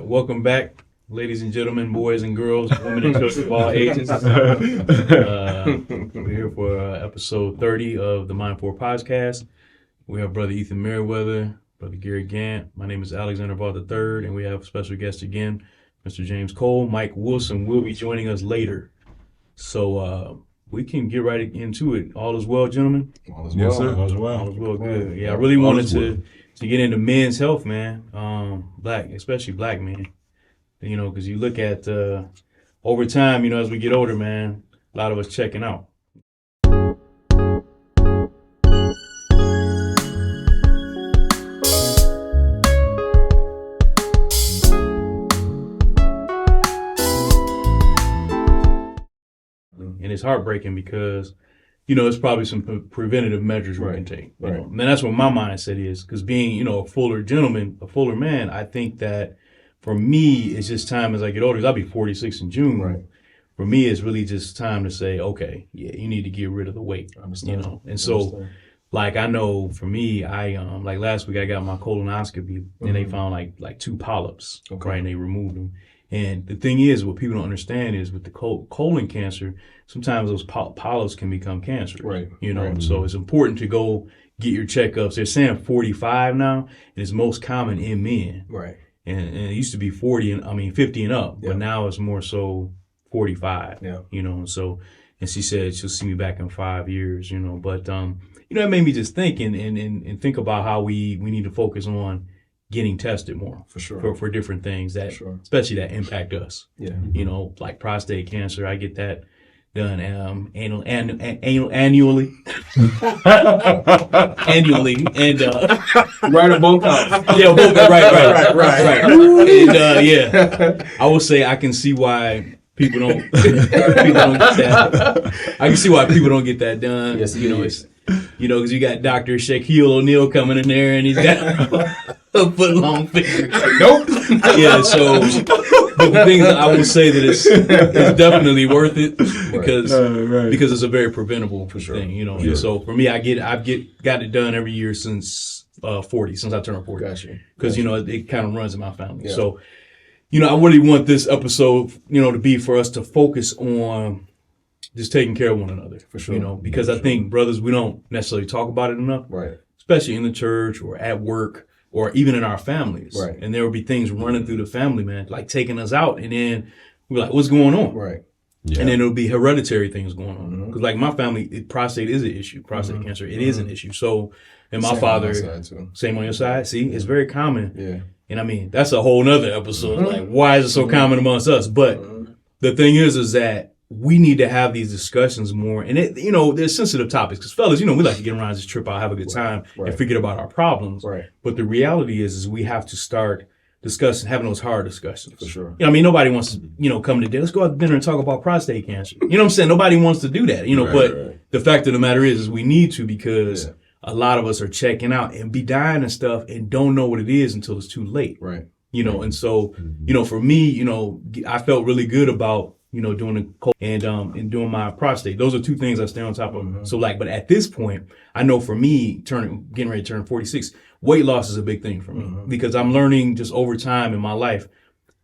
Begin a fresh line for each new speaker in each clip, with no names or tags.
Welcome back, ladies and gentlemen, boys and girls, women and children of all ages. We're here for episode 30 of the Mind 4 podcast. We have Brother Ethan Merriweather, Brother Gary Gant. My name is Alexander Vaught III, and we have a special guest again, Mr. James Cole. Mike Wilson will be joining us later. So we can get right into it. All is well, gentlemen?
All is well.
Yes, sir.
All is well.
All is well, good. Yeah, I really wanted to get into men's health, man. Especially black men. You know, because you look at over time, you know, as we get older, man, a lot of us checking out. And it's heartbreaking because, you know, it's probably some preventative measures we can take. You know? And that's what my mindset is. Because being, you know, a fuller gentleman, a fuller man, I think that for me, it's just time as I get older. Because I'll be 46 in June.
Right.
For me, it's really just time to say, okay, yeah, you need to get rid of the weight.
I understand.
You know, and so, like, I know for me, I like last week I got my colonoscopy, and they found like 2 polyps, right? And they removed them. And the thing is, what people don't understand is with the colon cancer, sometimes those polyps can become cancerous. Right. You know, so it's important to go get your checkups. They're saying 45 now, and it's most common in men. Right. And it used to be 50 and up, but now it's more so 45. Yeah. You know, and so, and she said she'll see me back in 5 years. You know, but you know, it made me just think and think about how we need to focus on getting tested more for sure for different things that especially that impact us. Yeah. You know, like prostate cancer, I get that done annually. Annually, and
right on both times.
Yeah, both right. And yeah, I will say I can see why people don't get that. I can see why people don't get that done. Yes, you know, it's because you got Dr. Shaquille O'Neal coming in there and he's got a foot long finger. Nope. Yeah, so but the thing is, I would say that it's definitely worth it because it's a very preventable thing, you know. And so for me, I've got it done every year since 40, since I turned 40. Gotcha. Because you know it kind of runs in my family. Yeah. So you know, I really want this episode, you know, to be for us to focus on just taking care of one another. For sure. You know, because I think brothers, we don't necessarily talk about it enough. Right. Especially in the church or at work. Or even in our families. Right. And there will be things running through the family, man, like taking us out. And then we're like, what's going on? Right. Yeah. And then there'll be hereditary things going on. Because like my family, prostate is an issue. Prostate cancer, it is an issue. So, and my father, same on your side. See, it's very common. Yeah. And I mean, that's a whole nother episode. Like, why is it so common amongst us? But the thing is that we need to have these discussions more. And it, you know, they're sensitive topics because fellas, you know, we like to get around, just trip out, have a good time and forget about our problems. Right. But the reality is we have to start having those hard discussions. For sure. You know, I mean, nobody wants to, you know, come to dinner. Let's go out to dinner and talk about prostate cancer. You know what I'm saying? Nobody wants to do that, you know, but the fact of the matter is we need to because a lot of us are checking out and be dying and stuff and don't know what it is until it's too late. Right. You know, and so, you know, for me, you know, I felt really good about, you know, doing the and doing my prostate. Those are 2 things I stay on top of. So like, but at this point, I know for me, getting ready to turn 46, weight loss is a big thing for me because I'm learning just over time in my life,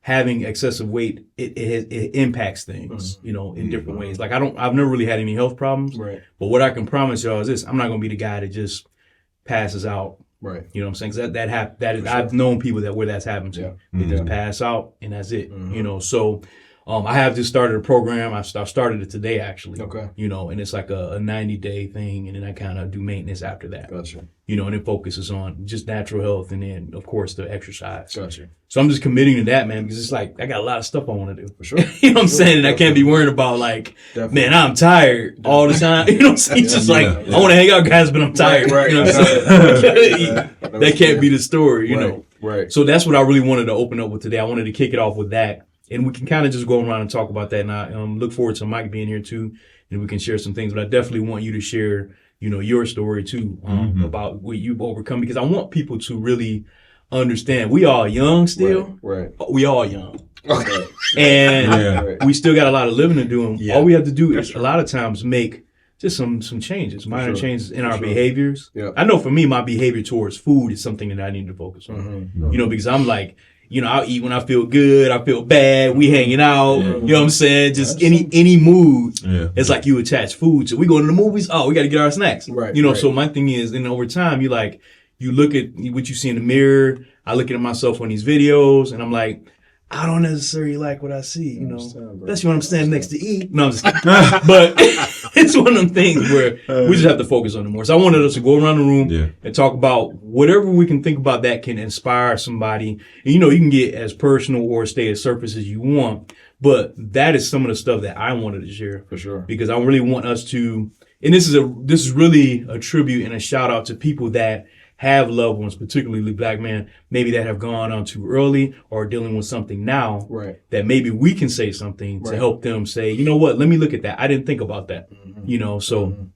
having excessive weight, it impacts things, you know, in different ways. Like I've never really had any health problems, but what I can promise y'all is this: I'm not going to be the guy that just passes out. Right. You know what I'm saying? Cause I've known people where that's happened to. Yeah. They just pass out and that's it. You know, so I have just started a program. I started it today, actually. Okay. You know, and it's like a 90-day thing, and then I kind of do maintenance after that. Gotcha. You know, and it focuses on just natural health, and then of course the exercise. Gotcha. So I'm just committing to that, man, because it's like I got a lot of stuff I want to do. For sure. You know what I'm saying? And I can't be worried about like, man, I'm tired all the time. You know what I'm saying? It's just like I want to hang out, guys, but I'm tired. Right. You know what I'm saying? That can't be the story. You know. Right. So that's what I really wanted to open up with today. I wanted to kick it off with that. And we can kind of just go around and talk about that. And I look forward to Mike being here too, and we can share some things. But I definitely want you to share, you know, your story too about what you've overcome, because I want people to really understand. We all young still. Right. We all young. Okay. And we still got a lot of living to do. And all we have to do is a lot of times make just some changes, minor changes in our behaviors. Yeah. I know for me, my behavior towards food is something that I need to focus on. You know, because I'm like, I'll eat when I feel good, I feel bad, we hanging out, you know what I'm saying? Just any mood. Yeah. It's like you attach food to. We go to the movies, we got to get our snacks.
Right.
So my thing is, and over time, you look at what you see in the mirror. I look at myself on these videos and I'm like, I don't necessarily like what I see, especially when I'm standing next to eat. No, I'm just kidding. But it's one of them things where we just have to focus on it more. So I wanted us to go around the room and talk about whatever we can think about that can inspire somebody. And, you can get as personal or stay as surface as you want. But that is some of the stuff that I wanted to share.
For sure.
Because I really want us to, and this is really a tribute and a shout out to people that have loved ones, particularly Black men, maybe that have gone on too early or dealing with something now, that maybe we can say something to help them say, you know what, let me look at that. I didn't think about that, so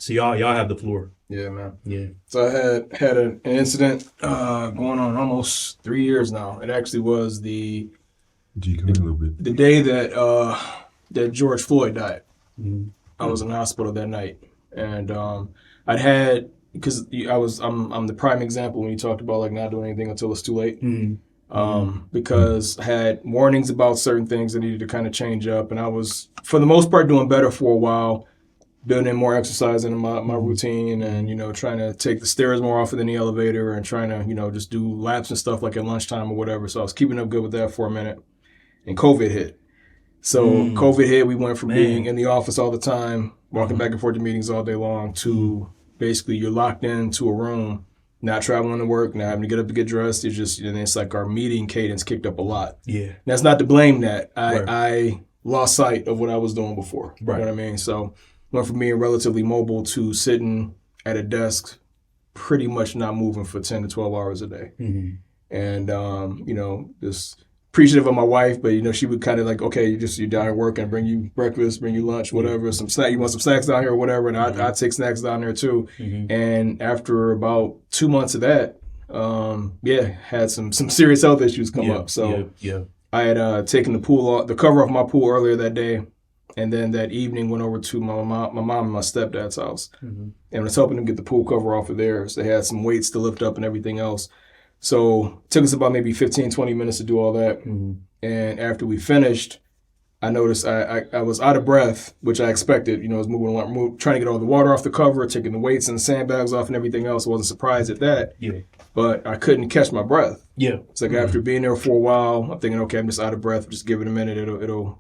y'all have the floor.
Yeah, man.
Yeah.
So I had an incident going on almost 3 years now. It actually was the day that George Floyd died. Mm-hmm. I was in the hospital that night, and I'd had, because I'm the prime example when you talked about like not doing anything until it's too late. Mm-hmm. Because I had warnings about certain things that needed to kind of change up, and I was for the most part doing better for a while, building in more exercise into my routine, and trying to take the stairs more often than the elevator, and trying to just do laps and stuff like at lunchtime or whatever. So I was keeping up good with that for a minute, and COVID hit. So COVID hit. We went from being in the office all the time, walking back and forth to meetings all day long, to basically you're locked into a room, not traveling to work, not having to get up to get dressed. It's like our meeting cadence kicked up a lot. Yeah. And that's not to blame that. I lost sight of what I was doing before. You know what I mean? So went from being relatively mobile to sitting at a desk, pretty much not moving for 10 to 12 hours a day. Mm-hmm. And, just appreciative of my wife, but she would kind of like, okay, you're down here working, bring you breakfast, bring you lunch, whatever, some snack, you want some snacks down here or whatever, and I'd take snacks down there too. Mm-hmm. And after about 2 months of that, had some serious health issues come up. So I had taken the cover off my pool earlier that day, and then that evening went over to my mom and my stepdad's house, and I was helping them get the pool cover off of theirs. They had some weights to lift up and everything else. So it took us about maybe 15, 20 minutes to do all that. Mm-hmm. And after we finished, I noticed I was out of breath, which I expected. I was moving along, trying to get all the water off the cover, taking the weights and the sandbags off and everything else. I wasn't surprised at that. Yeah. But I couldn't catch my breath. Yeah. It's like after being there for a while, I'm thinking, okay, I'm just out of breath. Just give it a minute. It'll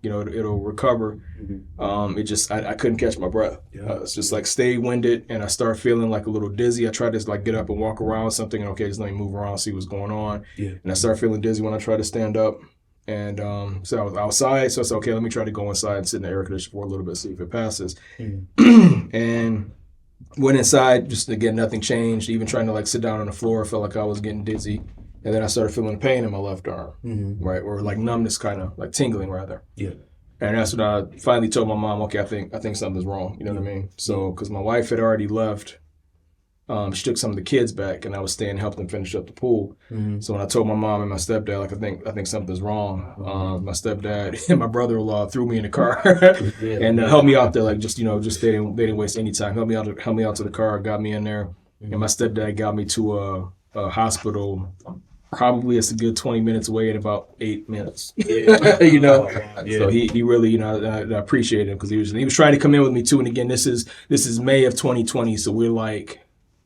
recover. Mm-hmm. I couldn't catch my breath. Yeah. It's just like stay winded, and I start feeling like a little dizzy. I try to like get up and walk around something, and okay, just let me move around, see what's going on. Yeah. And I start feeling dizzy when I try to stand up. And so I was outside, so I said, okay, let me try to go inside and sit in the air conditioner for a little bit, see if it passes. Mm-hmm. And went inside, just again, nothing changed. Even trying to like sit down on the floor, I felt like I was getting dizzy. And then I started feeling pain in my left arm, right? Or like numbness, kind of like tingling rather. Yeah. And that's when I finally told my mom, okay, I think something's wrong. You know what I mean? So, because my wife had already left, she took some of the kids back, and I was staying to help them finish up the pool. Mm-hmm. So when I told my mom and my stepdad, like, I think something's wrong. My stepdad and my brother-in-law threw me in the car and helped me out there. Like, just they didn't waste any time. Helped me out to the car, got me in there, and my stepdad got me to a hospital. Probably it's a good 20 minutes away in about 8 minutes. Yeah. So he really, I appreciate him because he was trying to come in with me too. And again, this is May of 2020, so we're like,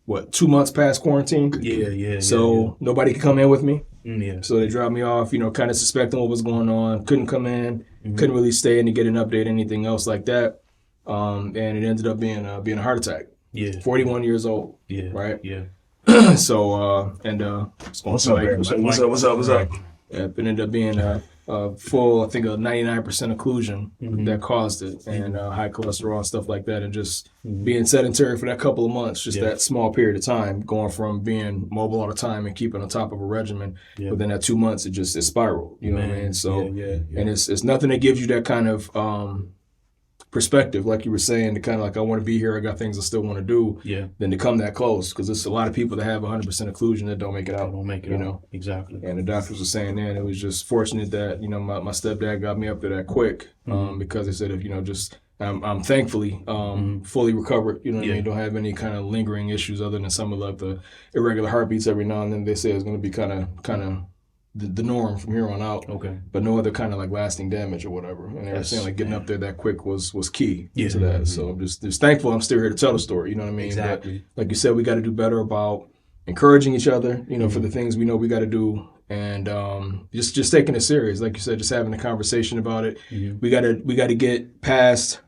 what, 2 months past quarantine? Yeah. So nobody could come in with me. Yeah. So they dropped me off, kind of suspecting what was going on. Couldn't come in, couldn't really stay in to get an update, anything else like that. And it ended up being a heart attack. Yeah. 41 years old. Yeah. Right? Yeah. So, what's up? Yeah, it ended up being a full, I think, a 99% occlusion that caused it, and high cholesterol and stuff like that, and just being sedentary for that couple of months, just that small period of time, going from being mobile all the time and keeping on top of a regimen. Yeah. Within that 2 months, it spiraled. You know what I mean? So, and it's nothing that gives you that kind of perspective, like you were saying, to kind of like, I want to be here, I got things I still want to do, than to come that close, because there's a lot of people that have 100% occlusion that don't make it out. Exactly. And the doctors were saying that it was just fortunate that my stepdad got me up there that quick, because they said if I'm thankfully fully recovered. You know what I mean? Don't have any kind of lingering issues other than some of like the irregular heartbeats every now and then. They say it's going to be kind of the norm from here on out.
Okay.
But no other kind of like lasting damage or whatever. And they were saying like getting up there that quick was key to that.
Mm-hmm.
So I'm just thankful I'm still here to tell the story. You know what I mean?
Exactly.
But like you said, we got to do better about encouraging each other, you know, for the things we know we got to do. And just taking it serious. Like you said, just having a conversation about it.
Mm-hmm.
We got to get past,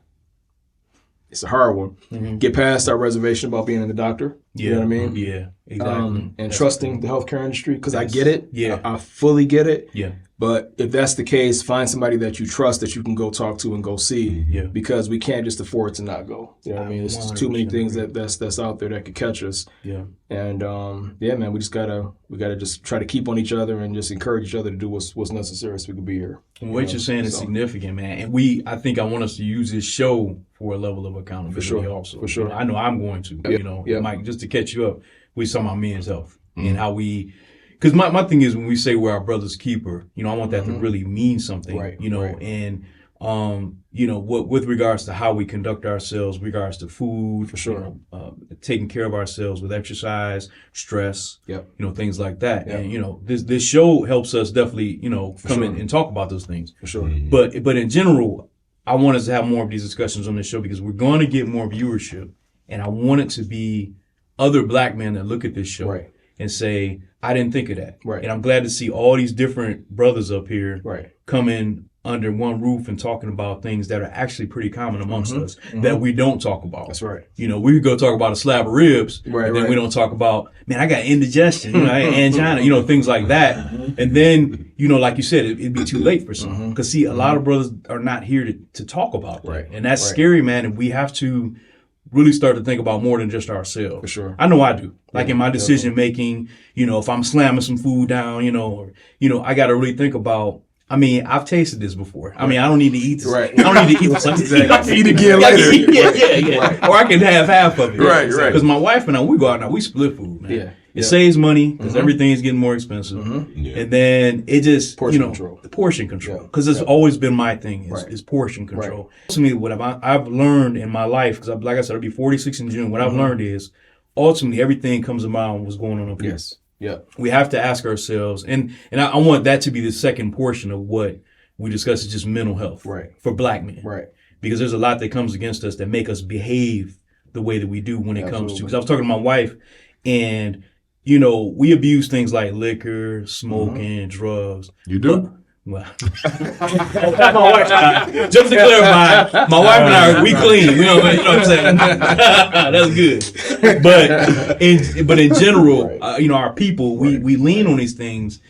it's a hard one, get past our reservation about being in the doctor.
Yeah.
You know what I mean?
Yeah, exactly.
And
That's
trusting the healthcare industry, because I get it.
Yeah.
I fully get it.
Yeah.
But if that's the case, find somebody that you trust that you can go talk to and go see.
Yeah.
Because we can't just afford to not go. You know what I mean? There's just too many things that's out there that could catch us.
Yeah.
And yeah, man, we gotta just try to keep on each other and just encourage each other to do what's necessary so we can be here.
What you're saying is significant, man. And I think I want us to use this show for a level of accountability also.
For sure.
You know, I know I'm going to, you know, Mike, just to catch you up, we talking about men's health and how because my thing is when we say we're our brother's keeper, you know, I want that to really mean something, you know, and, you know, with regards to how we conduct ourselves, regards to food,
for sure,
you know, taking care of ourselves with exercise, stress, you know, things like that. And, you know, this show helps us definitely, you know, come in and talk about those things. For sure. But in general, I want us to have more of these discussions on this show because we're going to get more viewership. And I want it to be other black men that look at this show and say, I didn't think of that. And I'm glad to see all these different brothers up here coming under one roof and talking about things that are actually pretty common amongst us that we don't talk about.
That's right.
You know, we could go talk about a slab of ribs, and then we don't talk about, man, I got indigestion, you know, angina, you know, things like that. And then, you know, like you said, it'd be too late for some. Because see, a lot of brothers are not here to talk about that. And that's scary, man. And we have to really start to think about more than just ourselves. For sure. I know I do. Like in my decision making, you know, if I'm slamming some food down, you know, or, you know, I got to really think about, I mean, I've tasted this before. I mean, I don't need to eat this. I don't need to eat this.
Eat again later.
Yeah. Or I can have half of it.
Right.
Because my wife and I, we go out now, we split food, man. It saves money because everything's getting more expensive. And then it just, portion control. Because it's always been my thing is portion control. To me, what I've learned in my life, because like I said, I'll be 46 in June. What I've learned is ultimately everything comes around what's going on up here. Yeah. We have to ask ourselves, and I want that to be the second portion of what we discuss is just mental health for black men. Because there's a lot that comes against us that make us behave the way that we do when it comes to, because I was talking to my wife and, you know, we abuse things like liquor, smoking, drugs.
You do?
Well, my wife and I, just to clarify, my wife and I, we clean. You know what I'm saying? That's good. But in general, you know, our people, we lean on these things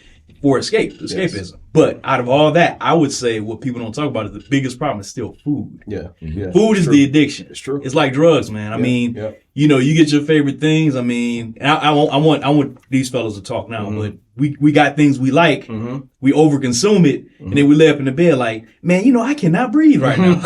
for escapism. But out of all that, I would say what people don't talk about is the biggest problem is still food. Food is the addiction. It's true. It's like drugs, man. I mean, you know, you get your favorite things. I mean, and I want these fellas to talk now, but we got things we like. We overconsume it, and then we lay up in the bed like, man, you know, I cannot breathe right now.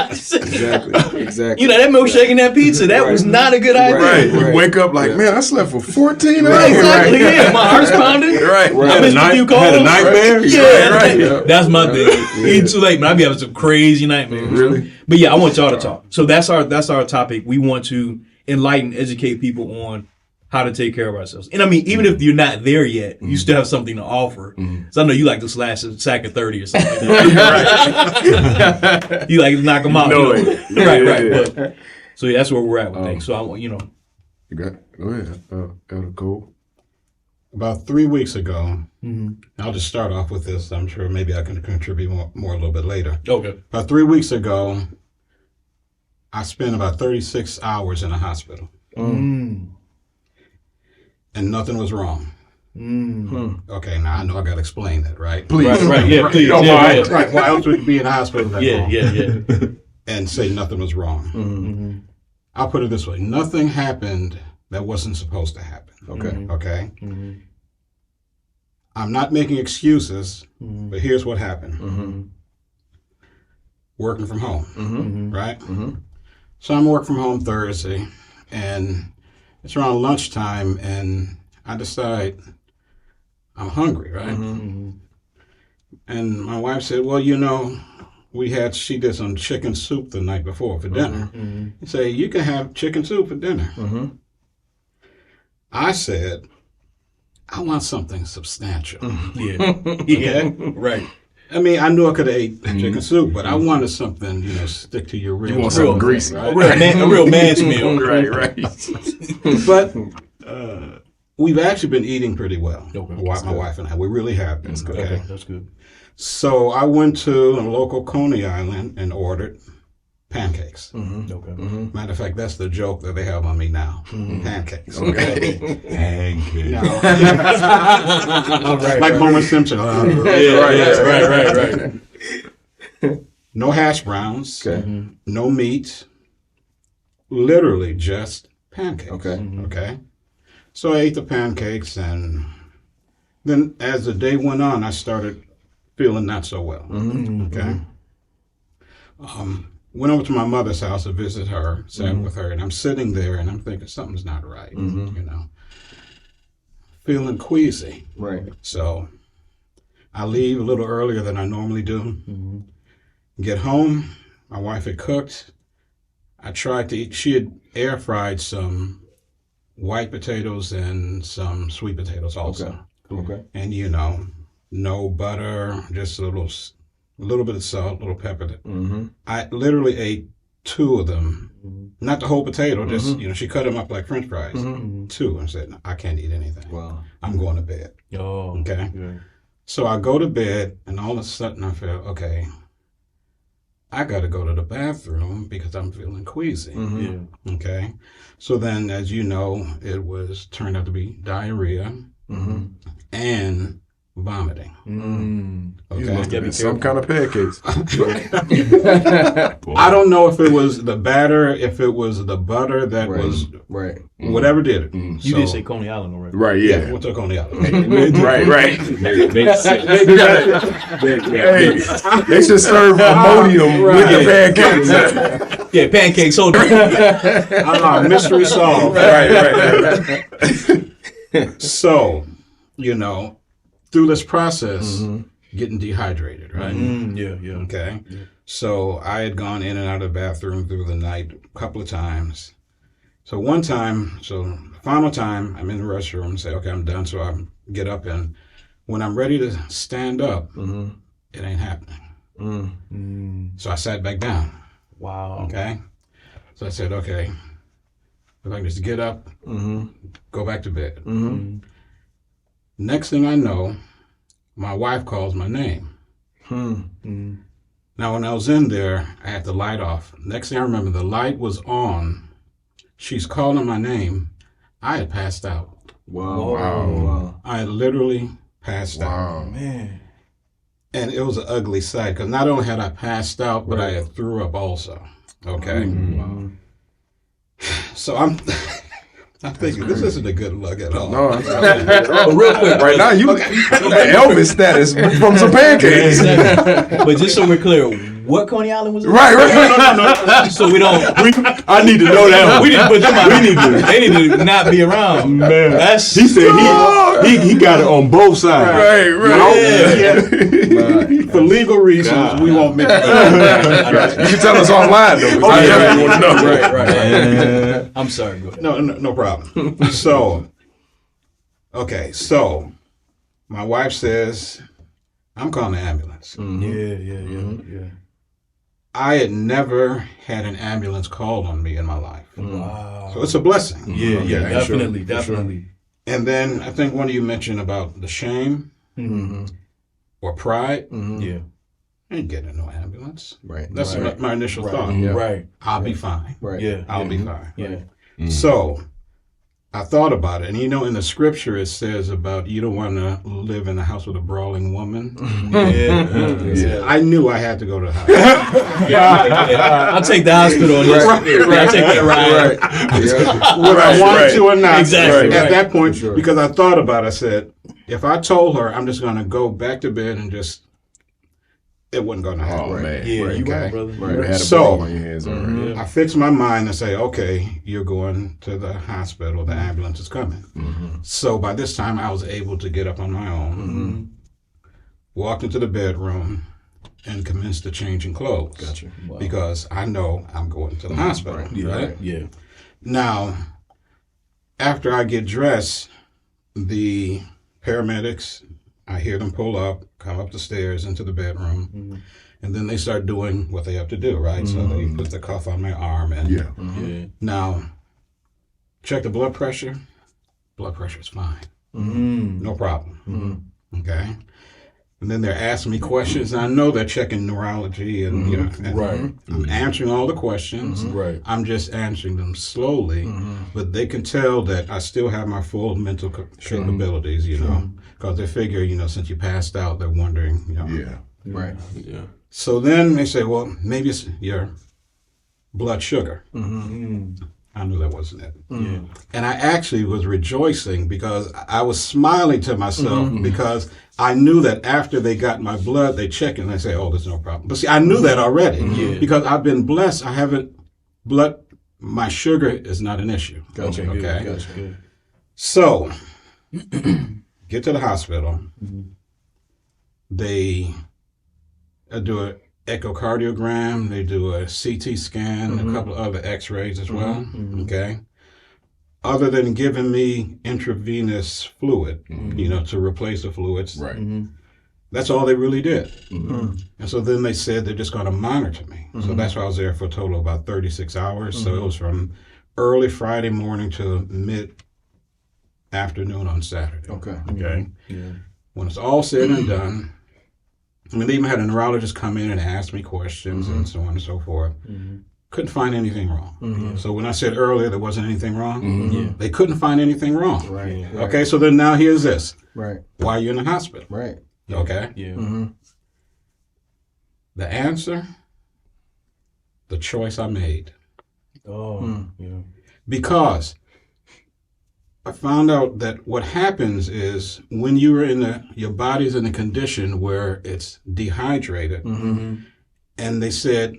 Exactly. You know, that milkshake and that pizza, that was not a good idea.
We wake up like, man, I slept for 14 hours.
Exactly. Yeah, my heart's pounding. I missed you calls.
Had a nightmare.
Yeah, that's my thing. Eating too late, man. I be having some crazy nightmares. Really? But yeah, I want y'all to talk. So that's our topic. We want to enlighten, educate people on how to take care of ourselves. And I mean, even if you're not there yet, you still have something to offer. So I know you like to slash a sack of 30 or something. You like to knock them out.
No,
right. But, so yeah, that's where we're at with things. So I want, you know.
Go ahead. Elder Cole.
About 3 weeks ago, I'll just start off with this. I'm sure maybe I can contribute more a little bit later.
Okay.
About 3 weeks ago, I spent about 36 hours in a hospital. And nothing was wrong. Okay, now I know I got to explain that, right?
Please.
Right, yeah, please.
Right, why else would you be in a hospital that long?
Yeah.
And say nothing was wrong. I'll put it this way. Nothing happened that wasn't supposed to happen. Okay? I'm not making excuses, but here's what happened. Working from home, right? So I'm working from home Thursday, and it's around lunchtime, and I decide I'm hungry, right? And my wife said, well, you know, she did some chicken soup the night before for dinner. You say, you can have chicken soup for dinner. I said, I want something substantial.
Yeah. Right.
I mean, I knew I could have ate chicken soup, but I wanted something, stick to your ribs.
You want something greasy.
A real man's meal.
Right.
But we've actually been eating pretty well.
Okay.
My wife and I. We really have been.
Okay, that's good.
So I went to a local Coney Island and ordered pancakes.
Okay.
Matter of fact, that's the joke that they have on me now. Pancakes.
Okay.
Pancakes.
Now,
Right,
like Homer Simpson.
right.
No hash browns.
Okay.
No meat. Literally just pancakes.
Okay.
Okay. So I ate the pancakes, and then as the day went on, I started feeling not so well. Okay. Went over to my mother's house to visit her, sat with her, and I'm sitting there and I'm thinking something's not right, feeling queasy.
Right.
So I leave a little earlier than I normally do. Get home, my wife had cooked. I tried to eat, she had air fried some white potatoes and some sweet potatoes also.
Okay.
And no butter, just a little bit of salt, a little pepper. I literally ate 2 of them, not the whole potato, just, she cut them up like French fries. 2, and said, I can't eat anything.
Wow.
I'm going to bed.
Oh,
Okay.
Yeah.
So I go to bed, and all of a sudden I feel, okay, I got to go to the bathroom because I'm feeling queasy.
Yeah.
Okay. So then, as you know, it turned out to be diarrhea and vomiting.
You
Okay.
must have been some kind of pancakes.
I don't know if it was the batter, if it was the butter that was
Right.
whatever did it.
You did say Coney Island already.
Right,
Yeah,
yeah.
we'll talk on the other.
Right.
Makes sense.
Hey, they should serve Imodium with the pancakes.
Yeah, pancakes. So
Mystery solved.
Right.
So, through this process, getting dehydrated, right?
yeah.
Okay. So I had gone in and out of the bathroom through the night a couple of times. So final time, I'm in the restroom and say, okay, I'm done. So I get up, and when I'm ready to stand up, it ain't happening. So I sat back down.
Wow.
Okay. So I said, okay, if I can just get up, go back to bed. Next thing I know, my wife calls my name. Now, when I was in there, I had the light off. Next thing I remember, the light was on. She's calling my name. I had passed out.
Wow.
I had literally passed out.
Man.
And it was an ugly sight, because not only had I passed out, but I had threw up also. Okay? So I'm thinking, this isn't a good look at all.
No, but real quick, right now, you Elvis status from some pancakes.
But just so we're clear, what Coney Island was it?
Right.
No. So we don't.
I need to know that.
We didn't put them out. They need to not be around.
Man,
That's
he said he got it on both sides.
Right.
For legal reasons, we won't make it.
You can tell us online, though. I definitely want to know.
right. I'm sorry. Go ahead.
No problem. So my wife says, I'm calling the ambulance.
Yeah.
I had never had an ambulance called on me in my life.
Wow.
So it's a blessing.
Yeah, definitely.
And then I think one of you mentioned about the shame or pride.
Yeah.
I ain't getting no ambulance.
Right.
That's my initial thought.
Yeah.
Right.
I'll be fine.
Right.
Yeah.
I'll be fine.
Yeah.
So I thought about it. And in the scripture it says about you don't want to live in a house with a brawling woman.
Yeah.
I knew I had to go to the hospital.
I'll take the hospital on this. I'll take that ride.
Whether I wanted to or not.
Exactly.
At that point, because I thought about it, I said, if I told her I'm just going to go back to bed and it wasn't going to happen.
Oh, man.
Yeah, you
Okay.
right, brother.
Right. You had a
So-
ball on your hands already.
I fixed my mind and say, okay, you're going to the hospital. The ambulance is coming. So by this time, I was able to get up on my own, walked into the bedroom, and commenced to changing clothes.
Gotcha.
Wow.
Because I know I'm going to the hospital. Right?
Yeah.
Now, after I get dressed, the paramedics, I hear them pull up, come up the stairs into the bedroom, and then they start doing what they have to do, right? So they put the cuff on my arm. And now, check the blood pressure. Blood pressure is fine. No problem. Okay? And then they're asking me questions. And I know they're checking neurology and, I'm answering all the questions.
Right.
I'm just answering them slowly, but they can tell that I still have my full mental capabilities, because they figure, since you passed out, they're wondering,
Right.
Yeah.
So then they say, well, maybe it's your blood sugar. I knew that wasn't it.
Yeah.
And I actually was rejoicing because I was smiling to myself because I knew that after they got my blood, they check it and they say, oh, there's no problem. But see, I knew that already because I've been blessed. I haven't my sugar is not an issue.
Gotcha.
Okay.
Gotcha.
So get to the hospital. They do an echocardiogram. They do a CT scan, a couple of other x-rays as well. Okay. Other than giving me intravenous fluid, to replace the fluids.
Right.
That's all they really did. And so then they said they're just going to monitor me. So that's why I was there for a total of about 36 hours. So it was from early Friday morning to mid-afternoon on Saturday. Okay.
Yeah.
When it's all said and done, they even had a neurologist come in and ask me questions and so on and so forth. Couldn't find anything wrong. So when I said earlier there wasn't anything wrong, they couldn't find anything wrong.
Right.
Okay, so then now here's this.
Right.
Why are you in the hospital?
Right.
Okay.
Yeah.
The answer, the choice I made.
Oh. Yeah.
Because I found out that what happens is when you're your body's in a condition where it's dehydrated, and they said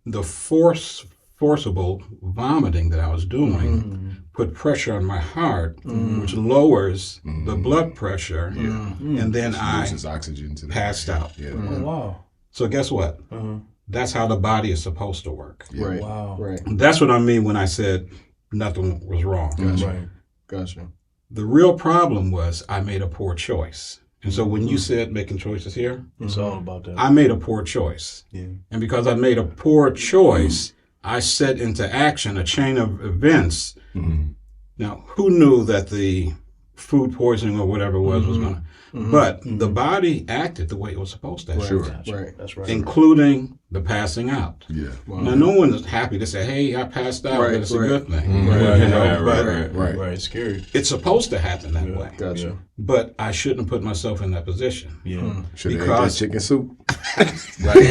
the forcible vomiting that I was doing put pressure on my heart, which lowers the blood pressure, and then I
loses oxygen to
passed out.
Oh, wow.
So guess what? That's how the body is supposed to work.
Right.
Wow.
Right.
That's what I mean when I said nothing was wrong.
Right.
Gotcha.
The real problem was I made a poor choice. And so when you said making choices here,
It's all about that.
I made a poor choice.
Yeah.
And because I made a poor choice, I set into action a chain of events. Now, who knew that the food poisoning or whatever it was going to... But the body acted the way it was supposed to act.
Sure.
Right.
That's right.
Including the passing out.
Yeah.
Wow.
Now, no one is happy to say, hey, I passed out, but it's a good thing.
Right.
Right. Scary.
It's supposed to happen that way.
Gotcha.
But I shouldn't have put myself in that position.
Yeah.
Should have had that chicken soup.
I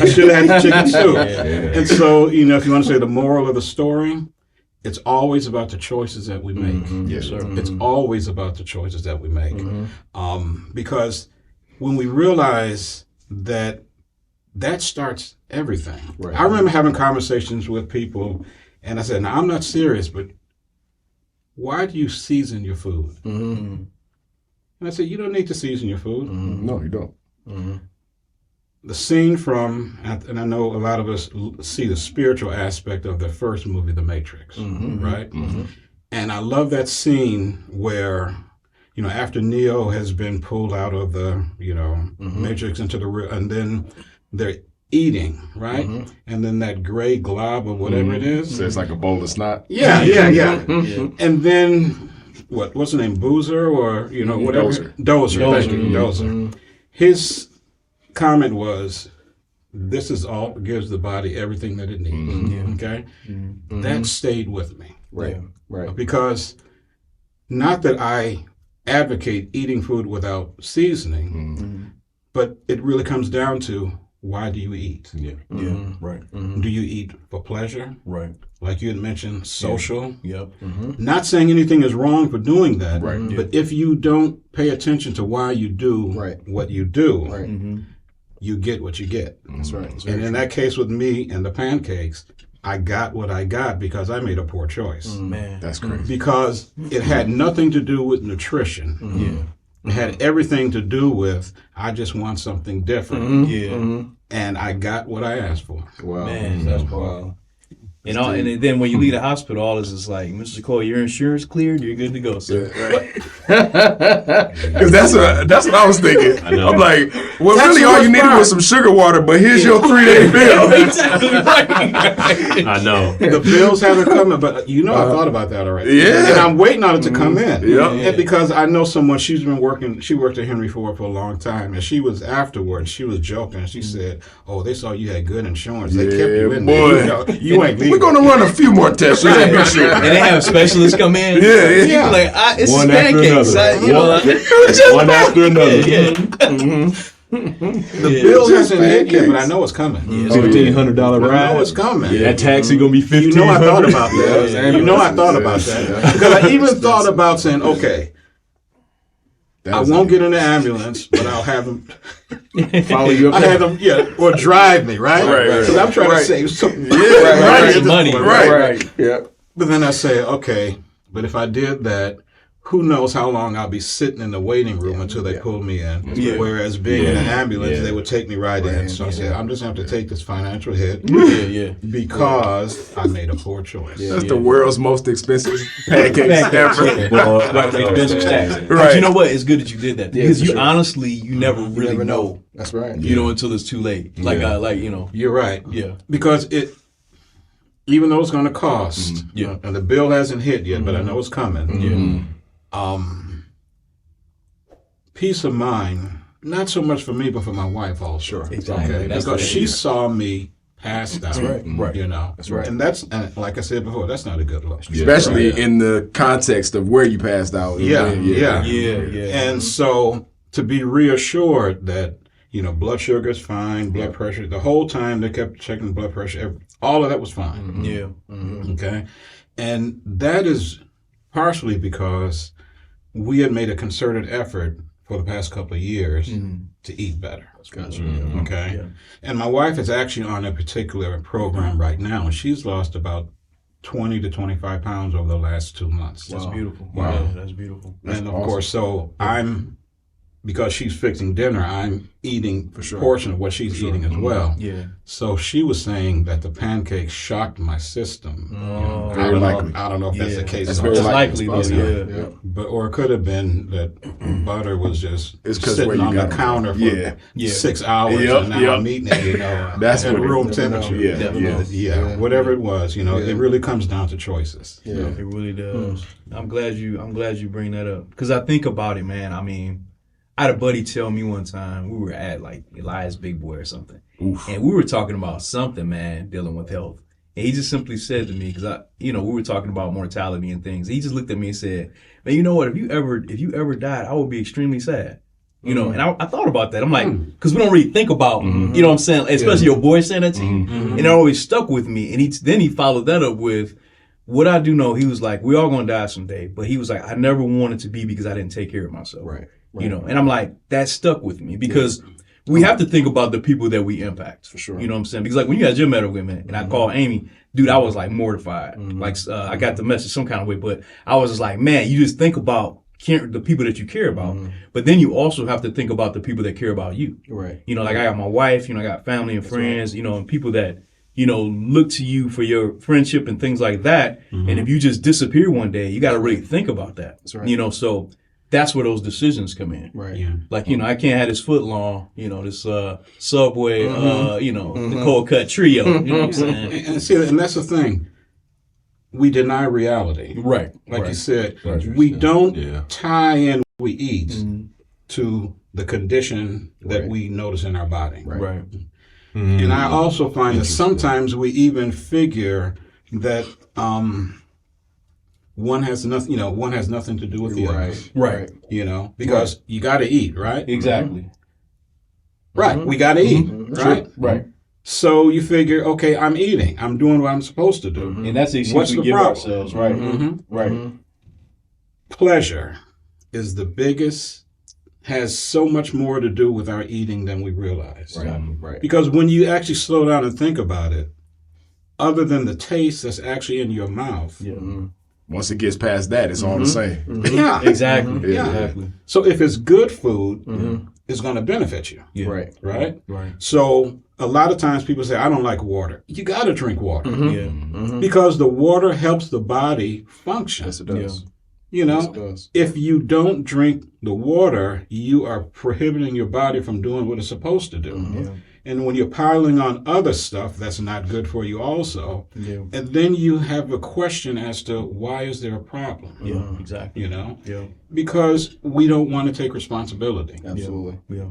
should have had the chicken soup. And so, if you want to say the moral of the story, it's always about the choices that we make.
Yes, sir.
It's always about the choices that we make. Because when we realize that starts everything.
Right.
I remember having conversations with people, and I said, now, I'm not serious, but why do you season your food? And I said, you don't need to season your food.
No, you don't.
The scene from, and I know a lot of us see the spiritual aspect of the first movie, The Matrix, right? And I love that scene where, after Neo has been pulled out of the, Matrix into the real, and then they're eating, right? And then that gray glob of whatever it is.
So it's like a bowl of snot.
Yeah. And then, what's the name, Boozer or, whatever? Dozer. Thank you, Dozer. His comment was, this is all gives the body everything that it needs. Okay? That stayed with me.
Right. Right.
Because not that I advocate eating food without seasoning, but it really comes down to, why do you eat?
Yeah. Right.
Do you eat for pleasure?
Right.
Like you had mentioned, social.
Yep.
Not saying anything is wrong for doing that,
Right.
but if you don't pay attention to why you do what you do, you get what you get.
That's right.
And in that case with me and the pancakes, I got what I got because I made a poor choice.
Man.
That's crazy.
Because it had nothing to do with nutrition.
Yeah.
It had everything to do with, I just want something different.
Yeah.
And I got what I asked for.
Wow.
Man, that's
wow.
And then when you leave the hospital, all this is like, Mr. Cole, your insurance cleared, you're good to go, sir.
Because that's what I was thinking. I'm like, well,
That's
really,
what
all you
was
needed
fine.
was some sugar water, but here's your 3-day bill.
Exactly right.
I know.
The bills haven't come in, but I thought about that already.
Yeah.
And I'm waiting on it to come in.
Yeah.
And because I know someone, she worked at Henry Ford for a long time, and she was afterwards, she was joking. She said, "Oh, they saw you had good insurance. They kept you in there. You ain't leaving."
We're going to run a few more tests. Just to be sure.
And they have specialists come in.
Yeah.
Like, it's
One after
pancakes.
another. One after another.
The bill hasn't hit yet, but I know it's coming.
$1,500
I
ride.
know it's coming.
That taxi gonna be $1,500.
You know I thought about that. Because I even thought about saying, okay, I won't get in the ambulance, but I'll have them
Follow you up
I
there.
had them, or drive me, right?
Right.
Because I'm trying to save some
Money.
Right. Yeah.
But then I say, okay, but if I did that, who knows how long I'll be sitting in the waiting room until they pull me in.
Yeah.
Whereas being in an ambulance,
Yeah.
they would take me right in. So I said, I'm just going to have to take this financial hit
Yeah.
because I made a poor choice.
That's the world's most expensive pancakes ever.
But you know what? It's good that you did that because
for
you
sure.
honestly, you never really know.
That's right.
You know, until it's too late. Like,
You're right.
Yeah.
Because even though it's going to cost,
Yeah.
and the bill hasn't hit yet, but I know it's coming.
Yeah.
Peace of mind, not so much for me, but for my wife also. Sure.
Exactly.
Okay?
That's
Because
the
she
idea.
saw me passed out.
Right.
You know.
That's right.
And like I said before, that's not a good look.
Especially in the context of where you passed out.
Yeah.
Yeah.
And so to be reassured that, blood sugar is fine, blood pressure, the whole time they kept checking the blood pressure, all of that was fine.
Yeah.
Okay. And that is partially because we had made a concerted effort for the past couple of years to eat better. Okay.
Yeah.
And my wife is actually on a particular program right now, and she's lost about 20 to 25 pounds over the last 2 months.
That's beautiful.
Wow.
Yeah, that's beautiful.
And of course, so because she's fixing dinner, I'm eating a portion of what she's eating as well.
Yeah.
So she was saying that the pancakes shocked my system.
Oh.
I don't know if that's the case.
That's
or
very
not.
likely,
Yeah.
But or it could have been that butter was just
It's 'cause
sitting
where you
on the
got it.
counter for
Yeah.
6 hours,
Yep,
and now
yep.
I'm eating it,
That's
at
what it
room
is.
temperature.
Yeah.
Whatever it was, it really comes down to choices.
Yeah, it really does. I'm glad you bring that up because I think about it, man. I mean, I had a buddy tell me one time we were at like Elias Big Boy or something, and we were talking about something, man, dealing with health. And he just simply said to me, because we were talking about mortality and things. He just looked at me and said, "Man, you know what? If you ever died, I would be extremely sad." And I thought about that. I'm like, because we don't really think about, you know what I'm saying? Especially your boy saying that to you. And it always stuck with me. And then he followed that up with, what I do know, he was like, we all gonna die someday. But he was like, I never wanted to be because I didn't take care of myself.
Right.
And I'm like, that stuck with me because we have to think about the people that we impact.
For sure.
You know what I'm saying? Because like when you had your med with me and I called Amy, dude, I was like mortified. Like I got the message some kind of way, but I was just like, man, you just think about the people that you care about, but then you also have to think about the people that care about you.
Right.
Like I got my wife, I got family and friends, and people that, look to you for your friendship and things like that. And if you just disappear one day, you got to really think about that.
That's right.
So that's where those decisions come in.
Right.
Yeah.
Like, I can't have this foot long, this Subway, the cold cut trio. You know what I'm saying?
And see, and that's the thing. We deny reality.
Right.
Like you said, we don't tie in what we eat to the condition that we notice in our body.
Right.
And I also find that sometimes we even figure that one has nothing to do with the other.
Right.
Because you got to eat, right?
Exactly.
Right. We got to eat, right?
Right.
So you figure, okay, I'm eating. I'm doing what I'm supposed to do.
And that's the excuse
What's
we
the
give
problem?
ourselves. Right. Right.
Pleasure is the biggest, has so much more to do with our eating than we realize.
Right.
Because when you actually slow down and think about it, other than the taste that's actually in your mouth.
Once it gets past that, it's all the same.
Yeah.
Exactly.
Yeah.
Exactly.
So if it's good food, it's going to benefit you.
Yeah.
Right.
Right?
Right.
So a lot of times people say, I don't like water. You got to drink water.
Yeah.
Because the water helps the body function.
Yes, it does.
You know,
Yes, it does.
if you don't drink the water, you are prohibiting your body from doing what it's supposed to do. And when you're piling on other stuff that's not good for you also, and then you have a question as to why is there a problem?
Yeah, exactly.
You know?
Yeah.
Because we don't want to take responsibility.
Absolutely.
Yeah.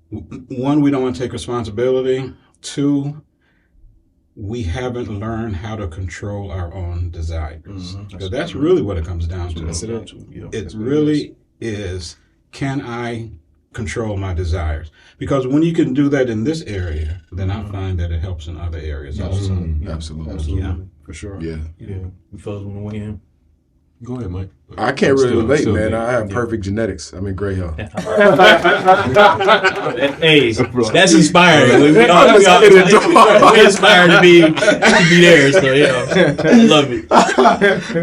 One, we don't want to take responsibility. Two, we haven't learned how to control our own desires. Because that's really what it comes down to.
Yes, it is.
It really is, can I control my desires? Because when you can do that in this area, then I find that it helps in other areas also.
Absolutely.
Yeah.
For sure.
Yeah. You fellas want to weigh in?
Go ahead, Mike.
I can't really relate,
still
man.
me.
I have perfect genetics. I'm in great health.
Hey, that's inspiring. We all we're inspired to be there. So I love it.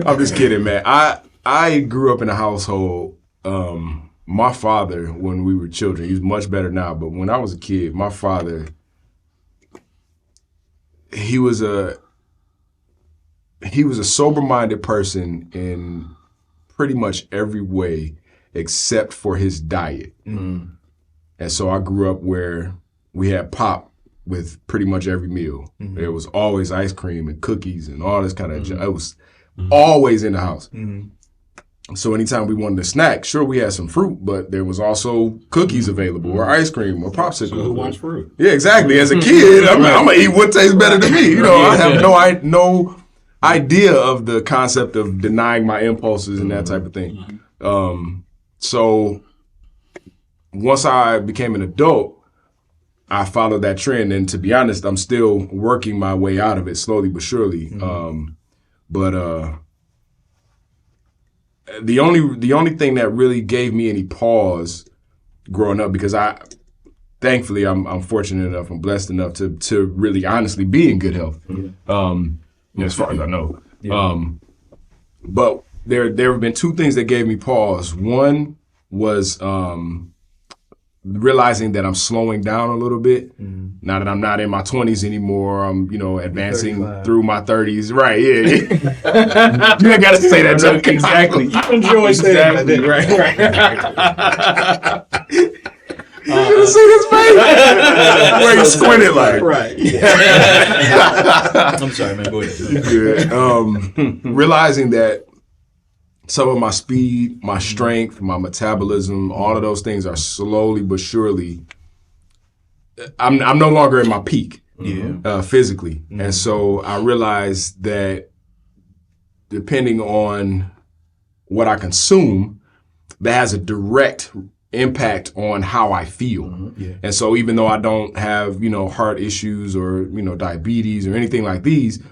I'm just kidding, man. I grew up in a household. My father, when we were children, he's much better now. But when I was a kid, my father, he was a sober-minded person in pretty much every way except for his diet. And so I grew up where we had pop with pretty much every meal. There was always ice cream and cookies and all this kind of it was always in the house. So anytime we wanted a snack, sure, we had some fruit, but there was also cookies available or ice cream or popsicle.
So who wants fruit?
Yeah, exactly. As a kid, I'm going to eat what tastes better to me. You know, I have no idea of the concept of denying my impulses and that type of thing. So once I became an adult, I followed that trend. And to be honest, I'm still working my way out of it slowly but surely. The only thing that really gave me any pause growing up, because thankfully I'm fortunate enough, I'm blessed enough to really honestly be in good health. As far as I know. But there have been two things that gave me pause. One was realizing that I'm slowing down a little bit. Now that I'm not in my 20s anymore, I'm, advancing through my 30s. Right, yeah. You ain't got to say that joke. Exactly. You enjoy saying that. Right. You should see this face. Where you squinted like.
Right.
I'm sorry, man. Go ahead.
Good. Realizing that some of my speed, my strength, my metabolism, all of those things are slowly but surely. I'm no longer in my peak, physically, and so I realized that depending on what I consume, that has a direct impact on how I feel. And so even though I don't have heart issues or diabetes or anything like these,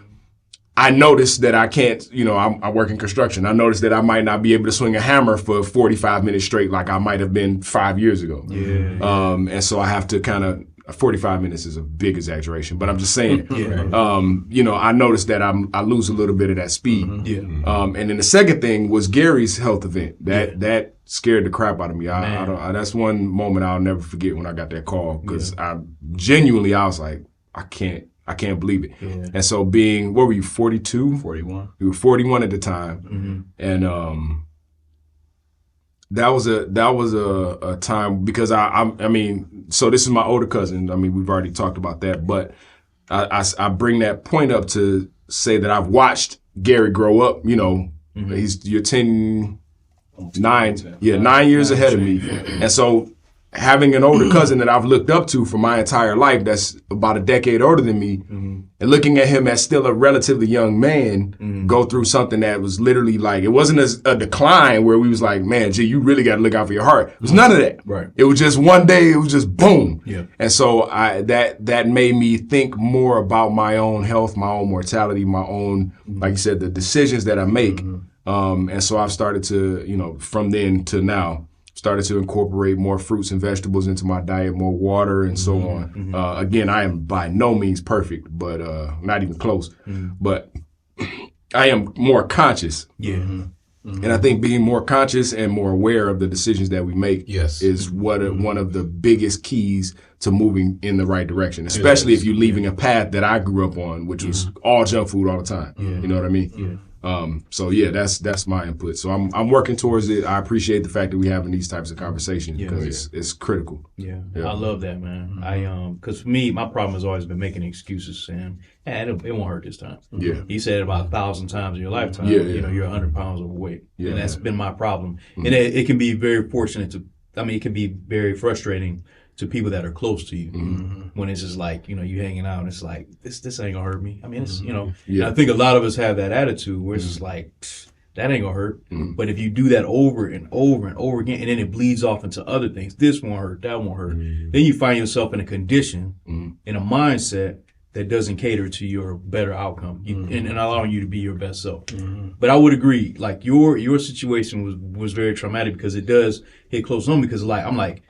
I noticed that I can't, I work in construction. I noticed that I might not be able to swing a hammer for 45 minutes straight like I might have been 5 years ago. And so I have to kind of, 45 minutes is a big exaggeration, but I'm just saying, I noticed that I lose a little bit of that speed. And then the second thing was Gary's health event. That scared the crap out of me. That's one moment I'll never forget when I got that call, because I was like, I can't believe it. And so what were you, 42?
41.
You were 41 at the time. And that was a time, because I mean, so this is my older cousin. I mean, we've already talked about that, but I bring that point up to say that I've watched Gary grow up. You're 9 years ahead of me. And so having an older cousin that I've looked up to for my entire life, that's about a decade older than me, and looking at him as still a relatively young man go through something that was literally like, it wasn't a decline where we was like, man, gee, you really got to look out for your heart. It was none of that.
Right.
It was just one day, it was just boom.
Yeah.
And so that made me think more about my own health, my own mortality, my own, like you said, the decisions that I make. And so I've started to, from then to now, started to incorporate more fruits and vegetables into my diet, more water, and so on. Again, I am by no means perfect, but not even close. But I am more conscious. And I think being more conscious and more aware of the decisions that we make is one of the biggest keys to moving in the right direction, especially if you're leaving a path that I grew up on, which was all junk food all the time. You know what I mean? So yeah, that's my input. So I'm working towards it. I appreciate the fact that we're having these types of conversations because it's critical.
Yeah, I love that, man. Because for me, my problem has always been making excuses, saying, it won't hurt this time.
Yeah.
He said it about 1,000 times in your lifetime. You know, you're 100 pounds overweight, and that's been my problem. And it can be very it can be very frustrating to people that are close to you when it's just like, you hanging out and it's like, this ain't gonna hurt me. I mean, it's, and I think a lot of us have that attitude where it's just like, that ain't gonna hurt. But if you do that over and over and over again, and then it bleeds off into other things, this won't hurt, that won't hurt. Then you find yourself in a condition, in a mindset that doesn't cater to your better outcome and allowing you to be your best self. But I would agree, like your situation was very traumatic because it does hit close on me because I'm like,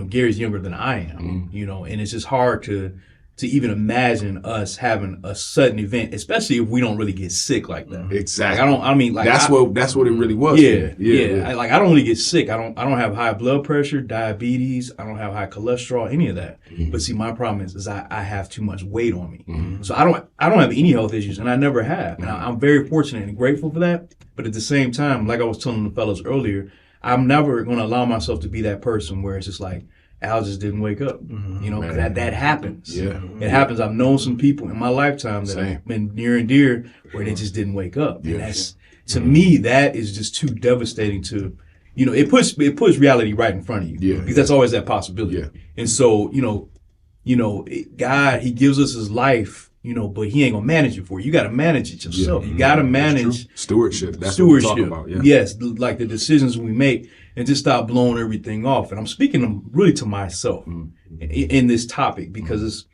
Gary's younger than I am, and it's just hard to even imagine us having a sudden event, especially if we don't really get sick like that.
Exactly.
Like,
that's what it really was.
Yeah. I don't really get sick. I don't have high blood pressure, diabetes. I don't have high cholesterol, any of that. But see, my problem is I have too much weight on me. So I don't have any health issues, and I never have. And I'm very fortunate and grateful for that. But at the same time, like I was telling the fellas earlier, I'm never going to allow myself to be that person where it's just like, Al just didn't wake up, because that happens. Yeah. It happens. I've known some people in my lifetime that have been near and dear where they just didn't wake up. And that's, to me, that is just too devastating to, it puts reality right in front of you. Yeah. Because that's always that possibility. Yeah. And so, God, he gives us his life, but he ain't gonna manage it for you. You gotta manage it yourself. You gotta manage
stewardship. That's
stewardship.
What we're talking about.
Yes, like the decisions we make, and just stop blowing everything off. And I'm speaking really to myself in this topic because it's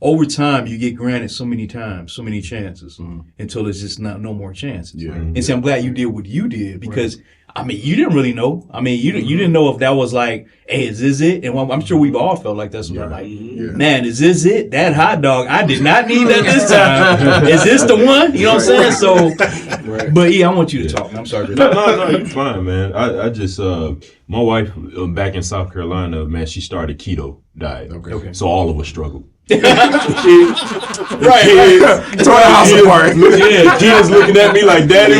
over time you get granted so many times, so many chances until there's just no more chances. Yeah. And so I'm glad you did what you did because. You didn't really know. You didn't know if that was like, hey, is this it? And I'm sure we've all felt like that. So man, is this it? That hot dog, I did not need that this time. Is this the one? You know what I'm saying? So, but I want you to talk. I'm sorry.
No, you're fine, man. I just, my wife back in South Carolina, man, she started keto diet. Okay. So all of us struggled.
Right.
Kids looking at me like, Daddy,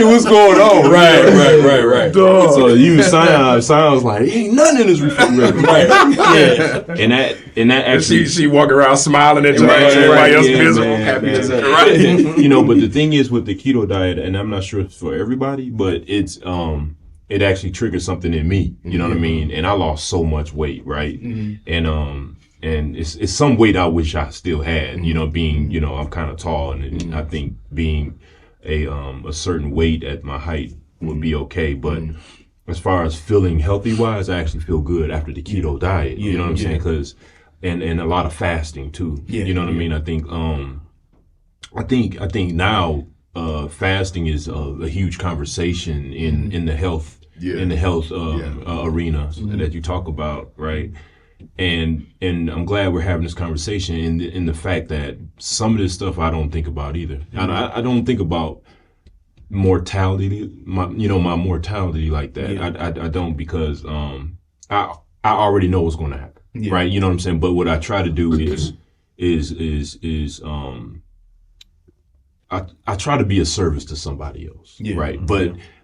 what's going on? Right. So you Sion was like, ain't nothing in this refrigerator. Right. Yeah. And that actually
she walk around smiling at you, everybody else miserable, happy as that.
Right. But the thing is with the keto diet, and I'm not sure if it's for everybody, but it's it actually triggered something in me. You know what I mean? And I lost so much weight, right? And it's some weight I wish I still had, being, I'm kind of tall and I think being a certain weight at my height would be okay. But as far as feeling healthy wise, I actually feel good after the keto diet. You know what I'm saying? 'Cause, and a lot of fasting too. You know what I mean? I think now, fasting is a huge conversation in the health, arena that you talk about. Right. And I'm glad we're having this conversation in the fact that some of this stuff I don't think about either. I don't think about mortality, my mortality like that. I don't because I already know what's going to happen, right? You know what I'm saying? But what I try to do is I try to be a service to somebody else, right?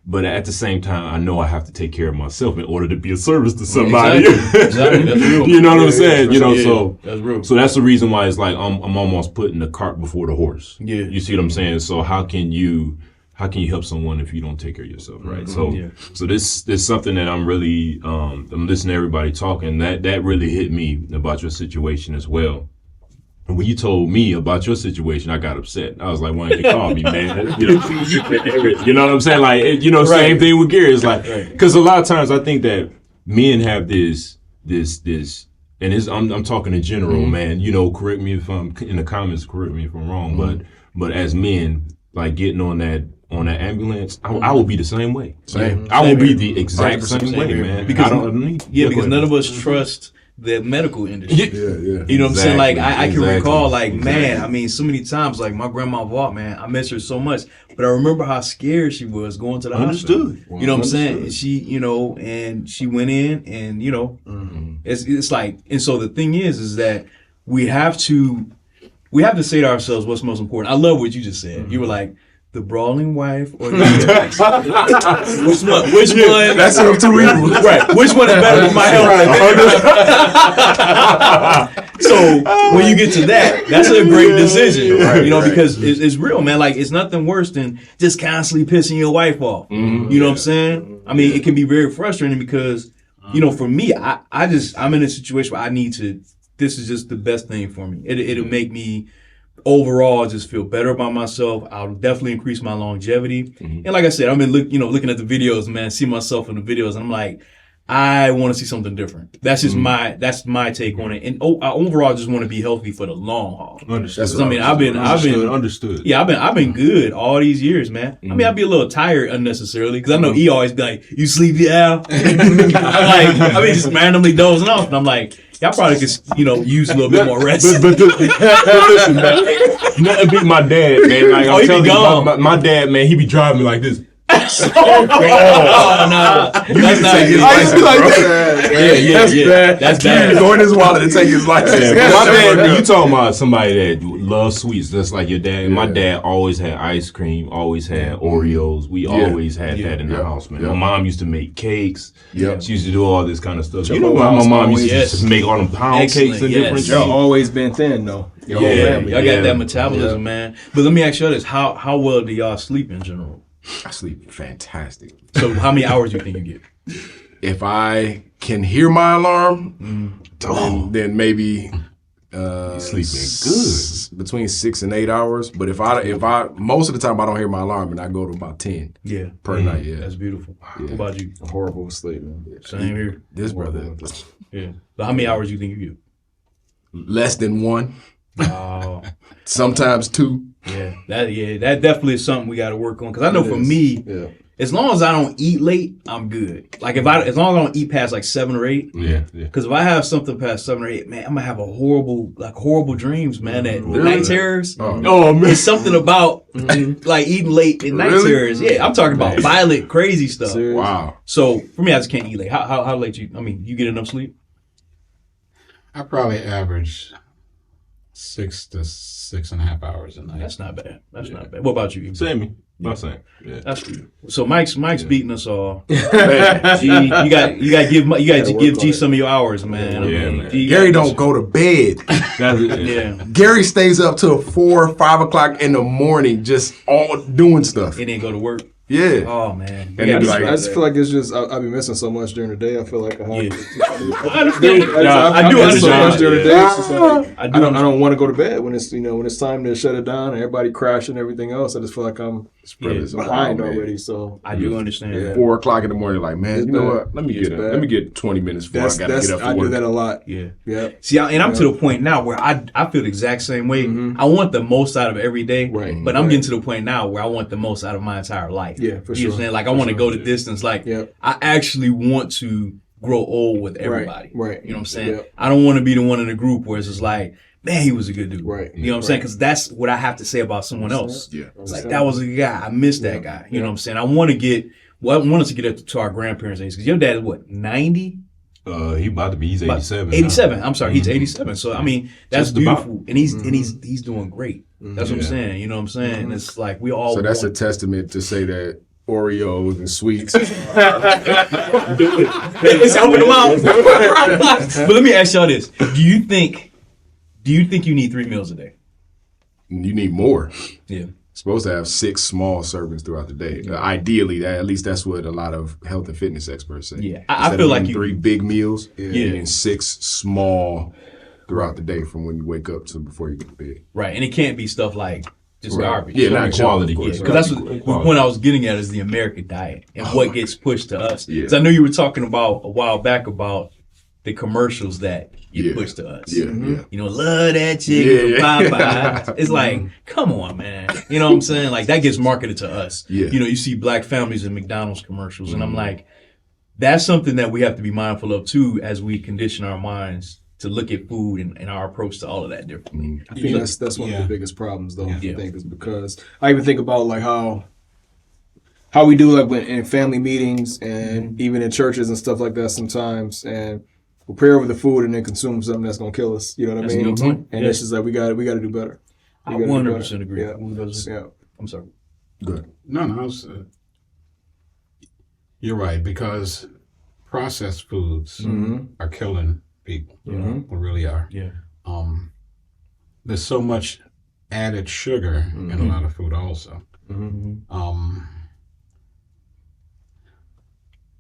But at the same time, I know I have to take care of myself in order to be a service to somebody.
Exactly. That's real.
You know what I'm saying? So
that's real.
So that's the reason why it's like I'm almost putting the cart before the horse. Yeah. You see what I'm saying? So how can you help someone if you don't take care of yourself, right? So this something that I'm really I'm listening to everybody talking. That really hit me about your situation as well. And when you told me about your situation, I got upset. I was like, why didn't you call me, man? You know what I'm saying? Like, same thing with Gary. It's like, because a lot of times I think that men have this, and I'm talking in general, man. Correct me if I'm in the comments. Correct me if I'm wrong, but as men, like getting on that ambulance, I will be the same way. I will be the exact same way, man.
Because none of us trust the medical industry.
Yeah.
You know what I'm saying? Like I can
Exactly.
recall, like man, I mean, so many times, like my grandma Vaught, man, I miss her so much. But I remember how scared she was going to the hospital. You know what I'm saying? And she, you know, and she went in, and you know, it's like, and so the thing is that we have to say to ourselves what's most important. I love what you just said. You were like, the brawling wife or the which one? Which one?
That's up to you.
Right. Which one is better for my health? So when you get to that, that's a great decision, right? You know, because it's real, man. Like it's nothing worse than just constantly pissing your wife off. You know what I'm saying? I mean, it can be very frustrating because, you know, for me, I'm in a situation where I need to. This is just the best thing for me. It'll make me overall just feel better about myself. I'll definitely increase my longevity. And like I said, I've been looking at the videos, man, see myself in the videos, and I'm like, I want to see something different. That's just that's my take on it. And I overall just want to be healthy for the long haul.
Understood.
I mean, I've been
understood.
Yeah, I've been good all these years, man. I mean, I'd be a little tired unnecessarily because I know he always be like, "You sleepy, Al?" I mean, just randomly dozing off, and I'm like, y'all probably could, use a little bit more rest.
But listen, man, nothing beat my dad, man. Like I'm telling you, my dad, man, he be driving me like this.
Oh, no. That's not good.
I used to be like that.
Yeah. That's bad.
Go in his wallet and take his license.
Yeah, my dad, you talking about somebody that loves sweets, that's like your dad. My dad always had ice cream, always had Oreos. We always had that in the house, man. My mom used to make cakes. She used to do all this kind of stuff. You know what my mom used to make all them pound cakes and different things.
Y'all always been thin, though. Your whole family.
Y'all got that metabolism, man. But let me ask you this. How well do y'all sleep in general?
I sleep fantastic.
So how many hours do you think you get?
If I can hear my alarm, then maybe
sleeping good.
Between 6 and 8 hours. But if I most of the time I don't hear my alarm, and I go to about 10 per night. Yeah,
that's beautiful. What about you?
Horrible sleep, man.
Same here.
This brother,
Yeah. But how many hours do you think you get?
less than 1.
Oh.
Sometimes 2.
That definitely is something we got to work on. Because I know for me, as long as I don't eat late, I'm good. Like as long as I don't eat past like 7 or 8. Because if I have something past 7 or 8, man, I'm gonna have horrible dreams, man. That night terrors.
Oh man,
it's something about like eating late and night terrors. Yeah, I'm talking about violent, crazy stuff.
Seriously?
Wow.
So for me, I just can't eat late. How late you? I mean, you get enough sleep?
I probably average 6 to 6.5 hours a night.
That's not bad. That's not bad. What about you?
same. Yeah.
That's good. So Mike's beating us all. G, you got to give G some of your hours, man.
Man.
G,
Gary don't go to bed. Gary stays up till 4 or 5 o'clock in the morning, just all doing stuff.
He didn't go to work.
Yeah.
Oh man.
And it'd be like,
I just feel like it's just I be missing so much during the day. I feel like I
understand. I do
miss so
understand.
much during the day. It's just like,
I
don't want to go to bed when it's time to shut it down and everybody crashing and everything else. I just feel like I'm behind already. So
I do understand.
Yeah.
4 o'clock in the morning, like, man,
It's
you know
bad.
what? Let me get 20 minutes before I gotta get up for
I
work.
do that a lot.
Yeah. See, and I'm to the point now where I feel the exact same way. I want the most out of every day, but I'm getting to the point now where I want the most out of my entire life.
Yeah, for
You know what I'm
sure.
saying? Like I want to go the distance. Like I actually want to grow old with everybody.
Right.
You know what I'm saying?
Yeah.
I don't want to be the one in the group where it's just like, man, he was a good dude.
Right.
You know what I'm saying? Because that's what I have to say about someone else.
Yeah.
It's like, that was a guy. I miss that guy. You know what I'm saying? I want us to get up to our grandparents' age. Because your dad is what, 90?
He about to be. He's 87.
87. I'm sorry. He's 87. So I mean, that's just beautiful, and he's doing great. That's what I'm saying. You know what I'm saying? And it's like we all.
So that's a testament to say that Oreos and sweets.
It's helping them out. But let me ask y'all this: Do you think you need 3 meals a day?
You need more.
Yeah.
Supposed to have 6 small servings throughout the day. Ideally, at least that's what a lot of health and fitness experts say.
Yeah, I feel like
3 big meals,
Yeah.
and 6 small throughout the day from when you wake up to before you go to bed.
Right, and it can't be stuff like just garbage.
Yeah,
Not
not
quality.
junk, of
Yeah,
course.
because that's the point I was getting at is the American diet and what gets pushed to us.
Yeah.
Because I know you were talking about a while back about the commercials that you push to us.
Yeah.
You know, love that chicken from Popeyes. It's like, come on, man. You know what I'm saying? Like that gets marketed to us.
Yeah.
You know, you see black families in McDonald's commercials, and I'm like, that's something that we have to be mindful of too, as we condition our minds to look at food and our approach to all of that differently.
I think that's one of the biggest problems, though.
Yeah.
I think is because I even think about like how we do like when in family meetings and even in churches and stuff like that sometimes, and we'll pray over the food and then consume something that's gonna kill us. You know what I mean?
That's a good point.
And it's just like we got to do better.
I 100% agree.
Yeah.
I'm sorry.
Good.
No, you're right, because processed foods are killing people. They really are.
Yeah.
There's so much added sugar in a lot of food also. Let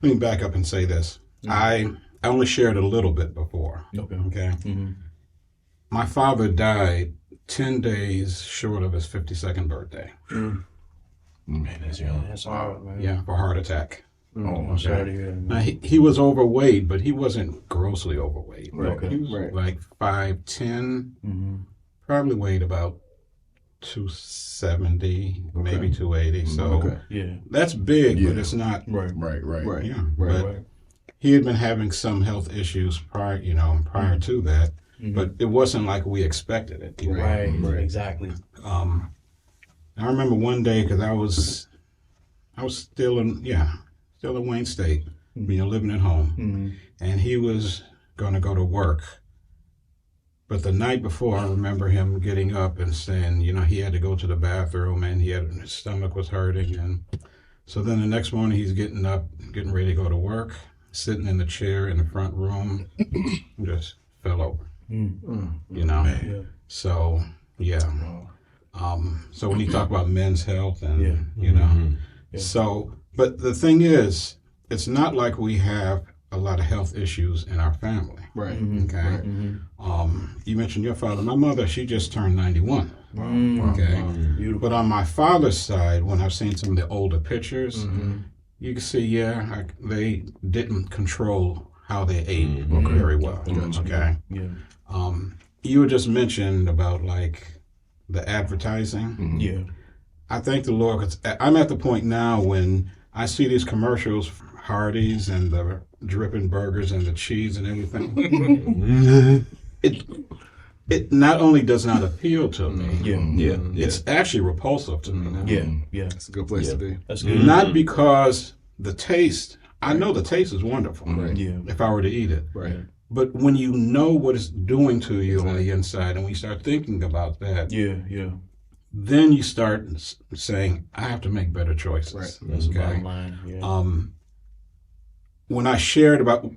me back up and say this. I only shared a little bit before. Okay. My father died 10 days short of his 52nd birthday.
Man, that's young.
That's hard, man.
Yeah, for a heart attack.
Oh, I'm sorry to hear that.
Now, he was overweight, but he wasn't grossly overweight.
Okay.
He was like 5'10", probably weighed about 270, maybe 280. So that's big, but it's not.
Right.
Yeah, but he had been having some health issues prior to that, but it wasn't like we expected it.
Right. Exactly.
I remember one day because I was still in Wayne State, living at home, and he was going to go to work. But the night before, I remember him getting up and saying, he had to go to the bathroom and his stomach was hurting. And so then the next morning he's getting up, getting ready to go to work, sitting in the chair in the front room, just fell over, So, so when you talk about men's health and, so, but the thing is, it's not like we have a lot of health issues in our family.
Right.
Okay. You mentioned your father. My mother, she just turned 91. Okay. Beautiful. But on my father's side, when I've seen some of the older pictures, you can see, they didn't control how they ate very well. Okay.
Yeah.
You were just mentioned about like the advertising.
Yeah.
I thank the Lord because I'm at the point now when I see these commercials, Hardee's and the dripping burgers and the cheese and everything. It not only does not appeal to me, it's actually repulsive to me now.
Yeah.
It's a good place to be.
That's good.
Not because the taste, I know the taste is wonderful if I were to eat it.
Right.
But when you know what it's doing to you on the inside and when you start thinking about that, then you start saying, I have to make better choices.
Right.
That's the bottom line. Yeah.
When I shared about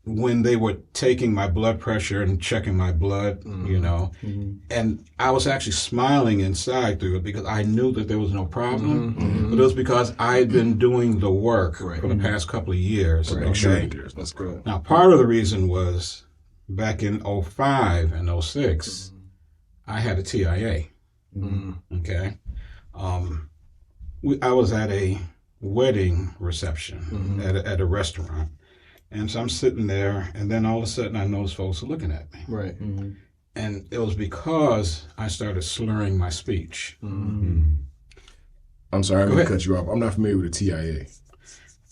when they were taking my blood pressure and checking my blood, and I was actually smiling inside through it because I knew that there was no problem. But it was because I had been doing the work for the past couple of years.
Right.
Okay?
That's good.
Now, part of the reason was back in 05 and 06, I had a TIA. Okay. I was at a wedding reception at a restaurant. And so I'm sitting there, and then all of a sudden I noticed folks are looking at me.
Right.
And it was because I started slurring my speech.
I'm sorry, I'm going to cut you off. I'm not familiar with the TIA.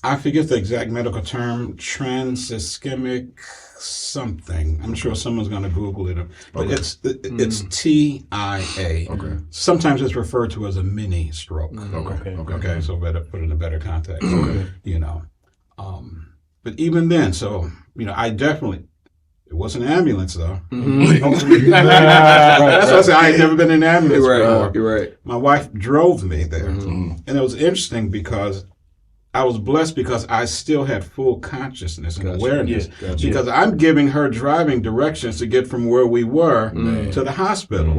I forget the exact medical term, trans-ischemic something. I'm sure someone's going to Google it. But it's TIA. Okay. Sometimes it's referred to as a mini stroke. Okay. So better put it in a better context. But even then, so, I definitely, it wasn't an ambulance though. That's why I say I ain't never been in an ambulance before.
You're right.
My wife drove me there. And it was interesting because I was blessed because I still had full consciousness and awareness because I'm giving her driving directions to get from where we were to the hospital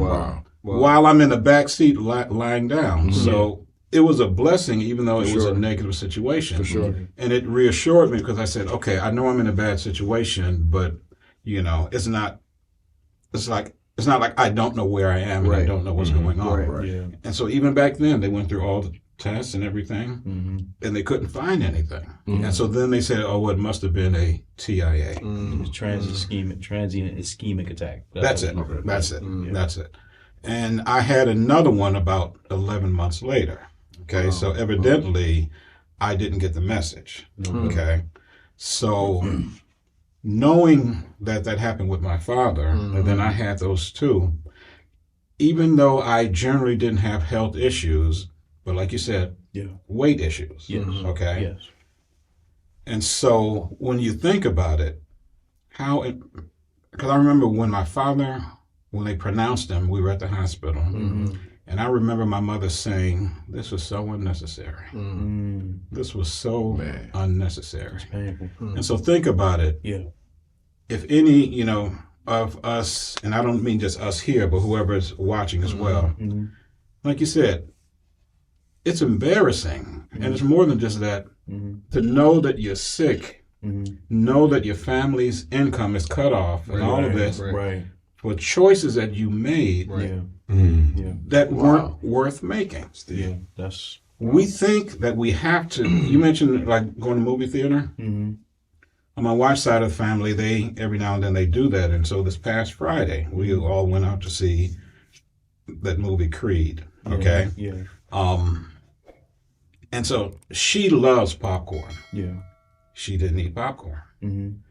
while I'm in the back seat lying down. So it was a blessing, even though it was a negative situation.
For sure.
And it reassured me because I said, okay, I know I'm in a bad situation, but it's not like I don't know where I am and I don't know what's going on.
Right. Yeah.
And so even back then, they went through all the tests and everything, and they couldn't find anything. And so then they said, oh, well, it must have been a TIA.
Transient ischemic attack.
That's it. That's it. And I had another one about 11 months later. Okay, so evidently I didn't get the message. Okay. So knowing that happened with my father, and then I had those two, even though I generally didn't have health issues, but like you said, weight issues.
Yes.
Okay.
Yes.
And so when you think about it, because I remember when they pronounced him, we were at the hospital, and I remember my mother saying, "This was so unnecessary. This was so unnecessary." And so think about it.
Yeah.
If any, of us, and I don't mean just us here, but whoever's watching as well, like you said, it's embarrassing, and it's more than just that. To know that you're sick, know that your family's income is cut off, and all of this, for choices that you made that weren't worth making.
Yeah,
we think that we have to. You mentioned like going to movie theater. On my wife's side of the family, they every now and then they do that, and so this past Friday we all went out to see that movie Creed. Okay.
Yeah.
And so she loves popcorn.
Yeah.
She didn't eat popcorn.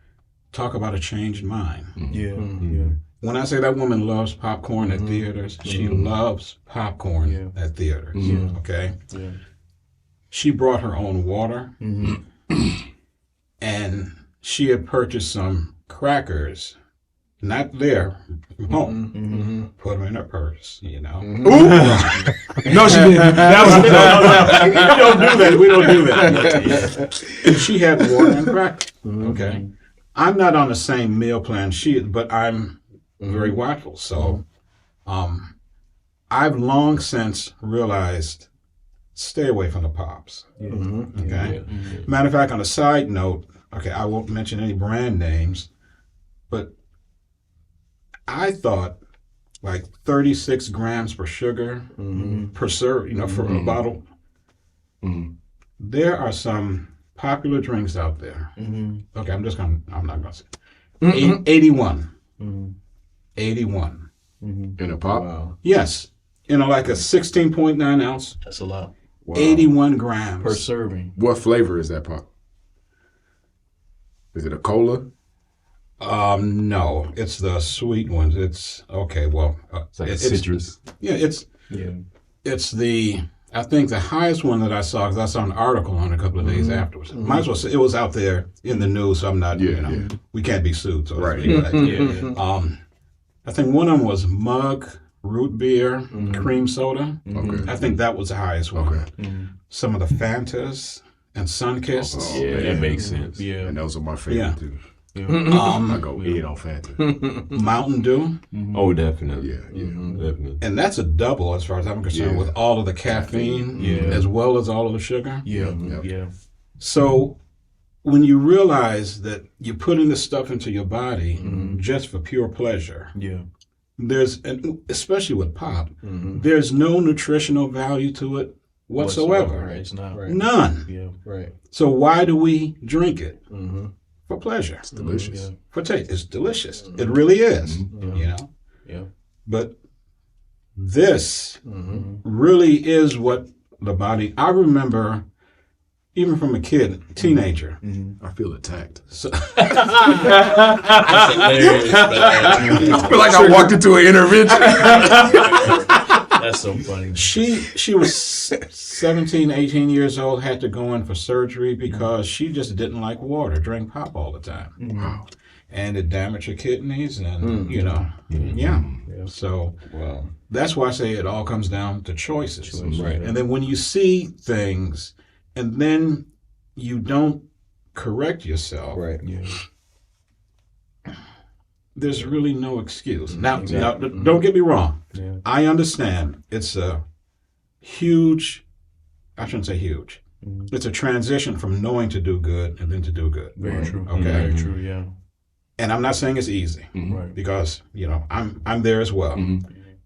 Talk about a changed mind.
Yeah. Yeah.
When I say that woman loves popcorn at theaters, she loves popcorn at theaters. Okay?
Yeah.
She brought her own water, and she had purchased some crackers, not there, from home. Put them in her purse,
No, she didn't. That was
We don't do that. She had water and crackers. Okay? I'm not on the same meal plan but I'm very watchful. So I've long since realized, stay away from the pops. Okay? Matter of fact, on a side note, I won't mention any brand names, but I thought like 36 grams per sugar per serve, for a bottle. There are some popular drinks out there. Okay, I'm not going to say. 81. 81.
In a pop?
Wow.
Yes. Like a 16.9 ounce.
That's a lot.
Wow.
81 grams.
Per serving.
What flavor is that pop? Is it a cola?
No, it's the sweet ones. It's
it's like citrus.
It's the, I think the highest one that I saw, because I saw an article on it a couple of days afterwards. Might as well say it was out there in the news, so I'm not, we can't be sued. So
right.
I think one of them was mug, root beer, cream soda. I think that was the highest one. Some of the Fantas and Sunkist.
That makes sense.
Yeah.
And those are my favorite too. I go in on Fanta.
Mountain Dew.
Oh, definitely.
Definitely.
And that's a double as far as I'm concerned, with all of the caffeine as well as all of the sugar.
Yeah.
So when you realize that you're putting this stuff into your body just for pure pleasure, especially with pop, there's no nutritional value to it whatsoever.
Right. It's not.
Right.
None.
Yeah. Right.
So why do we drink it? For pleasure.
It's delicious.
For taste. It's delicious. It really is.
Yeah.
But this really is what the body. I remember, even from a kid, teenager.
I feel attacked.
So,
That's hilarious, man.
I feel like I walked into an intervention.
That's so funny.
she was 17, 18 years old, had to go in for surgery because she just didn't like water, drank pop all the time.
Wow.
And it damaged her kidneys and, So that's why I say it all comes down to choices.
Right.
And then when you see things and then you don't correct yourself,
Right.
there's really no excuse. Now, don't get me wrong.
Yeah.
I understand it's a huge, I shouldn't say huge. It's a transition from knowing to do good and then to do good.
Very true.
Okay.
Very true. Yeah.
And I'm not saying it's easy
Right.
because, I'm there as well.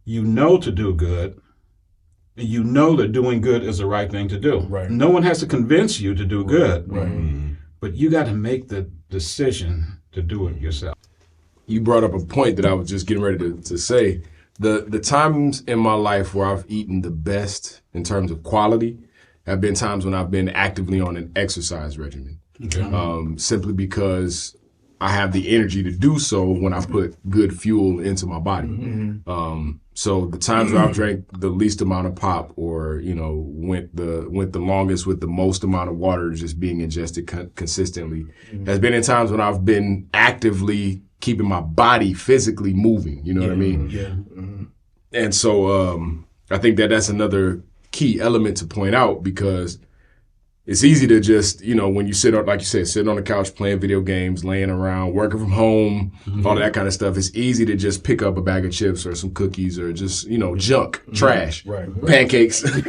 You know to do good. You know that doing good is the right thing to do.
Right.
No one has to convince you to do good.
Right.
But you got to make the decision to do it yourself.
You brought up a point that I was just getting ready to say. The times in my life where I've eaten the best in terms of quality have been times when I've been actively on an exercise regimen. simply because I have the energy to do so when I put good fuel into my body. So the times where I've drank the least amount of pop, or went the longest with the most amount of water just being ingested consistently, has been in times when I've been actively keeping my body physically moving. You know what I mean? Yeah. And so I think that's another key element to point out, because it's easy to just, when you sit on, like you said, sitting on the couch playing video games, laying around, working from home, all of that kind of stuff. It's easy to just pick up a bag of chips or some cookies or just, junk, trash, pancakes. But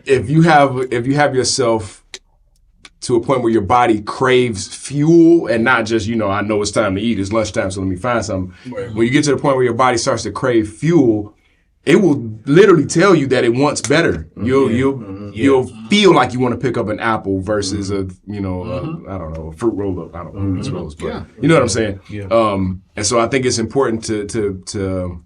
if you have yourself to a point where your body craves fuel and not just, I know it's time to eat, it's lunchtime, so let me find something. When you get to the point where your body starts to crave fuel, it will literally tell you that it wants better. You'll feel like you want to pick up an apple versus a fruit roll up. I don't know these rolls, but you know what I'm saying. And so I think it's important to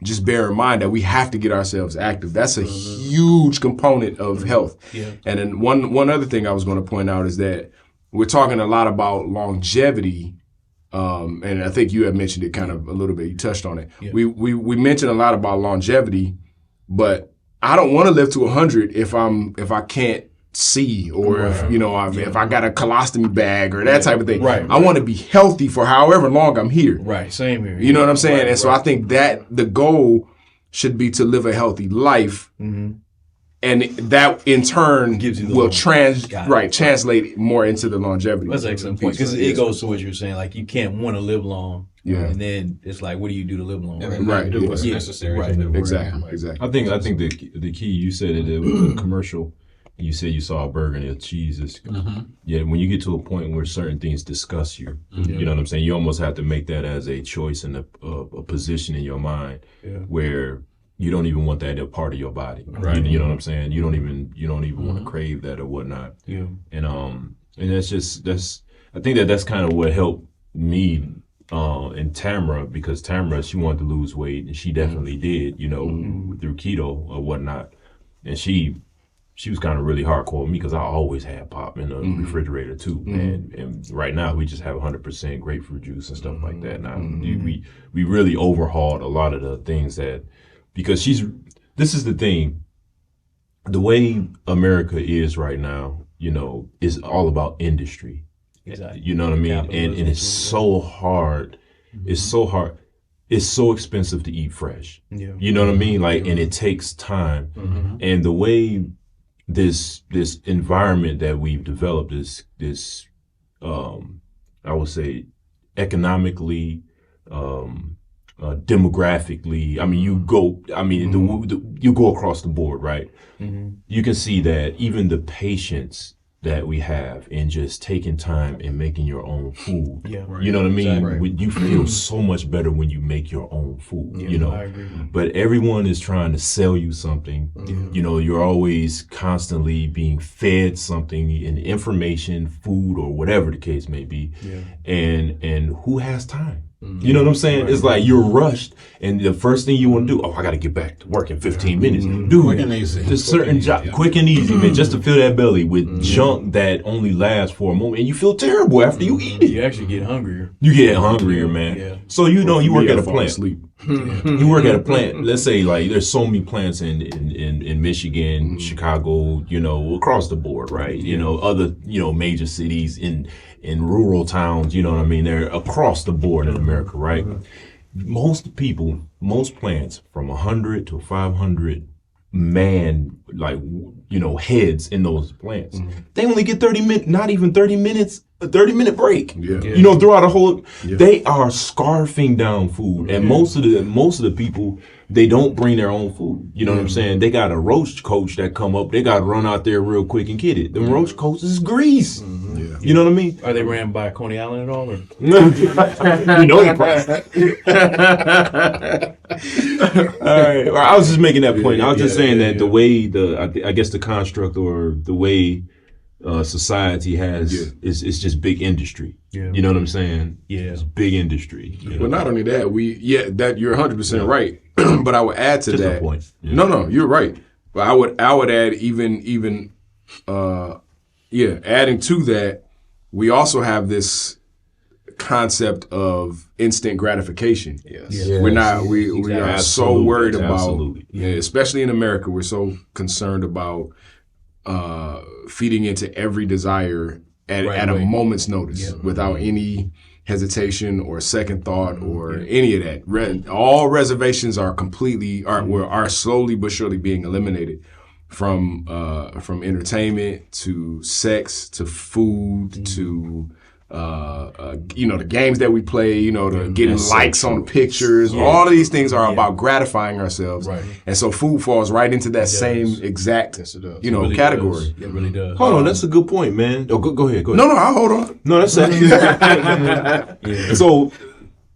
just bear in mind that we have to get ourselves active. That's a huge component of health. And then one other thing I was going to point out is that we're talking a lot about longevity. And I think you had mentioned it kind of a little bit. You touched on it. Yeah. We mentioned a lot about longevity, but I don't want to live to 100 if I can't see, or if I got a colostomy bag or that type of thing. I want to be healthy for however long I'm here.
Same here.
You know what I'm saying? And so I think that the goal should be to live a healthy life. And that in turn will translate more into the longevity.
That's an excellent point, because it goes to what you're saying. Like, you can't want to live long, and then it's like, what do you do to live long?
Do what's necessary.
Exactly.
I think the key, you said it was a commercial. You said you saw a burger and the cheese is. Yeah, when you get to a point where certain things disgust you, you know what I'm saying. You almost have to make that as a choice and a position in your mind where you don't even want that a part of your body. You know what I'm saying? You don't even want to crave that or whatnot. And I think that's kind of what helped me and Tamara, because Tamara, she wanted to lose weight, and she definitely did, through keto or whatnot. And she was kind of really hardcore with me, because I always had pop in the refrigerator too. And right now we just have 100% grapefruit juice and stuff like that. Now we really overhauled a lot of the things that, because this is the thing, the way America is right now, is all about industry. Exactly. You know what I mean? And it's so hard. It's so hard. It's so expensive to eat fresh. You know what I mean? Like, and it takes time. And the way this environment that we've developed, this I would say economically, demographically, I mean, you go across the board, right? You can see that even the patience that we have in just taking time and making your own food. You know what I mean? You feel so much better when you make your own food, I agree. But everyone is trying to sell you something. You're always constantly being fed something in information, food, or whatever the case may be. And who has time? You know what I'm saying? It's like you're rushed, and the first thing you want to do, I got to get back to work in 15 minutes. Dude,
quick and easy.
There's certain job, quick and easy, man, just to fill that belly with junk that only lasts for a moment, and you feel terrible after you eat it.
You actually get hungrier.
You get hungrier, man. So you work at a plant. You work at a plant. Let's say, like, there's so many plants in Michigan, Chicago, across the board, right? Other major cities in rural towns, you know what I mean? They're across the board in America, right? Most plants from 100 to 500 man, heads in those plants. They only get 30 minutes, not even 30 minutes, a 30-minute break. Throughout a whole, they are scarfing down food. And most of the people, they don't bring their own food. You know what I'm saying? They got a roach coach that come up. They got to run out there real quick and get it. The roach coach is grease. You know what I mean?
Are they ran by Coney Island at all? Or?
They probably. All right. I was just making that point. I was just saying that the way I guess the construct or the way society has it's just big industry. You know what I'm saying? It's big industry.
Well, not only that, that you're 100% right. But I would add to
just
that.
A point.
No, you're right. But I would add even adding to that, we also have this concept of instant gratification.
Yes.
We are so worried about, especially in America, we're so concerned about feeding into every desire at a moment's notice without any hesitation or second thought or any of that. All reservations are slowly but surely being eliminated, from entertainment to sex to food to the games that we play, to getting likes on pictures. All of these things are about gratifying ourselves. Right. And so food falls right into that same exact, really category.
It really does.
Hold on, that's a good point, man. Oh, go ahead.
No, I'll hold on.
No, that's it. So,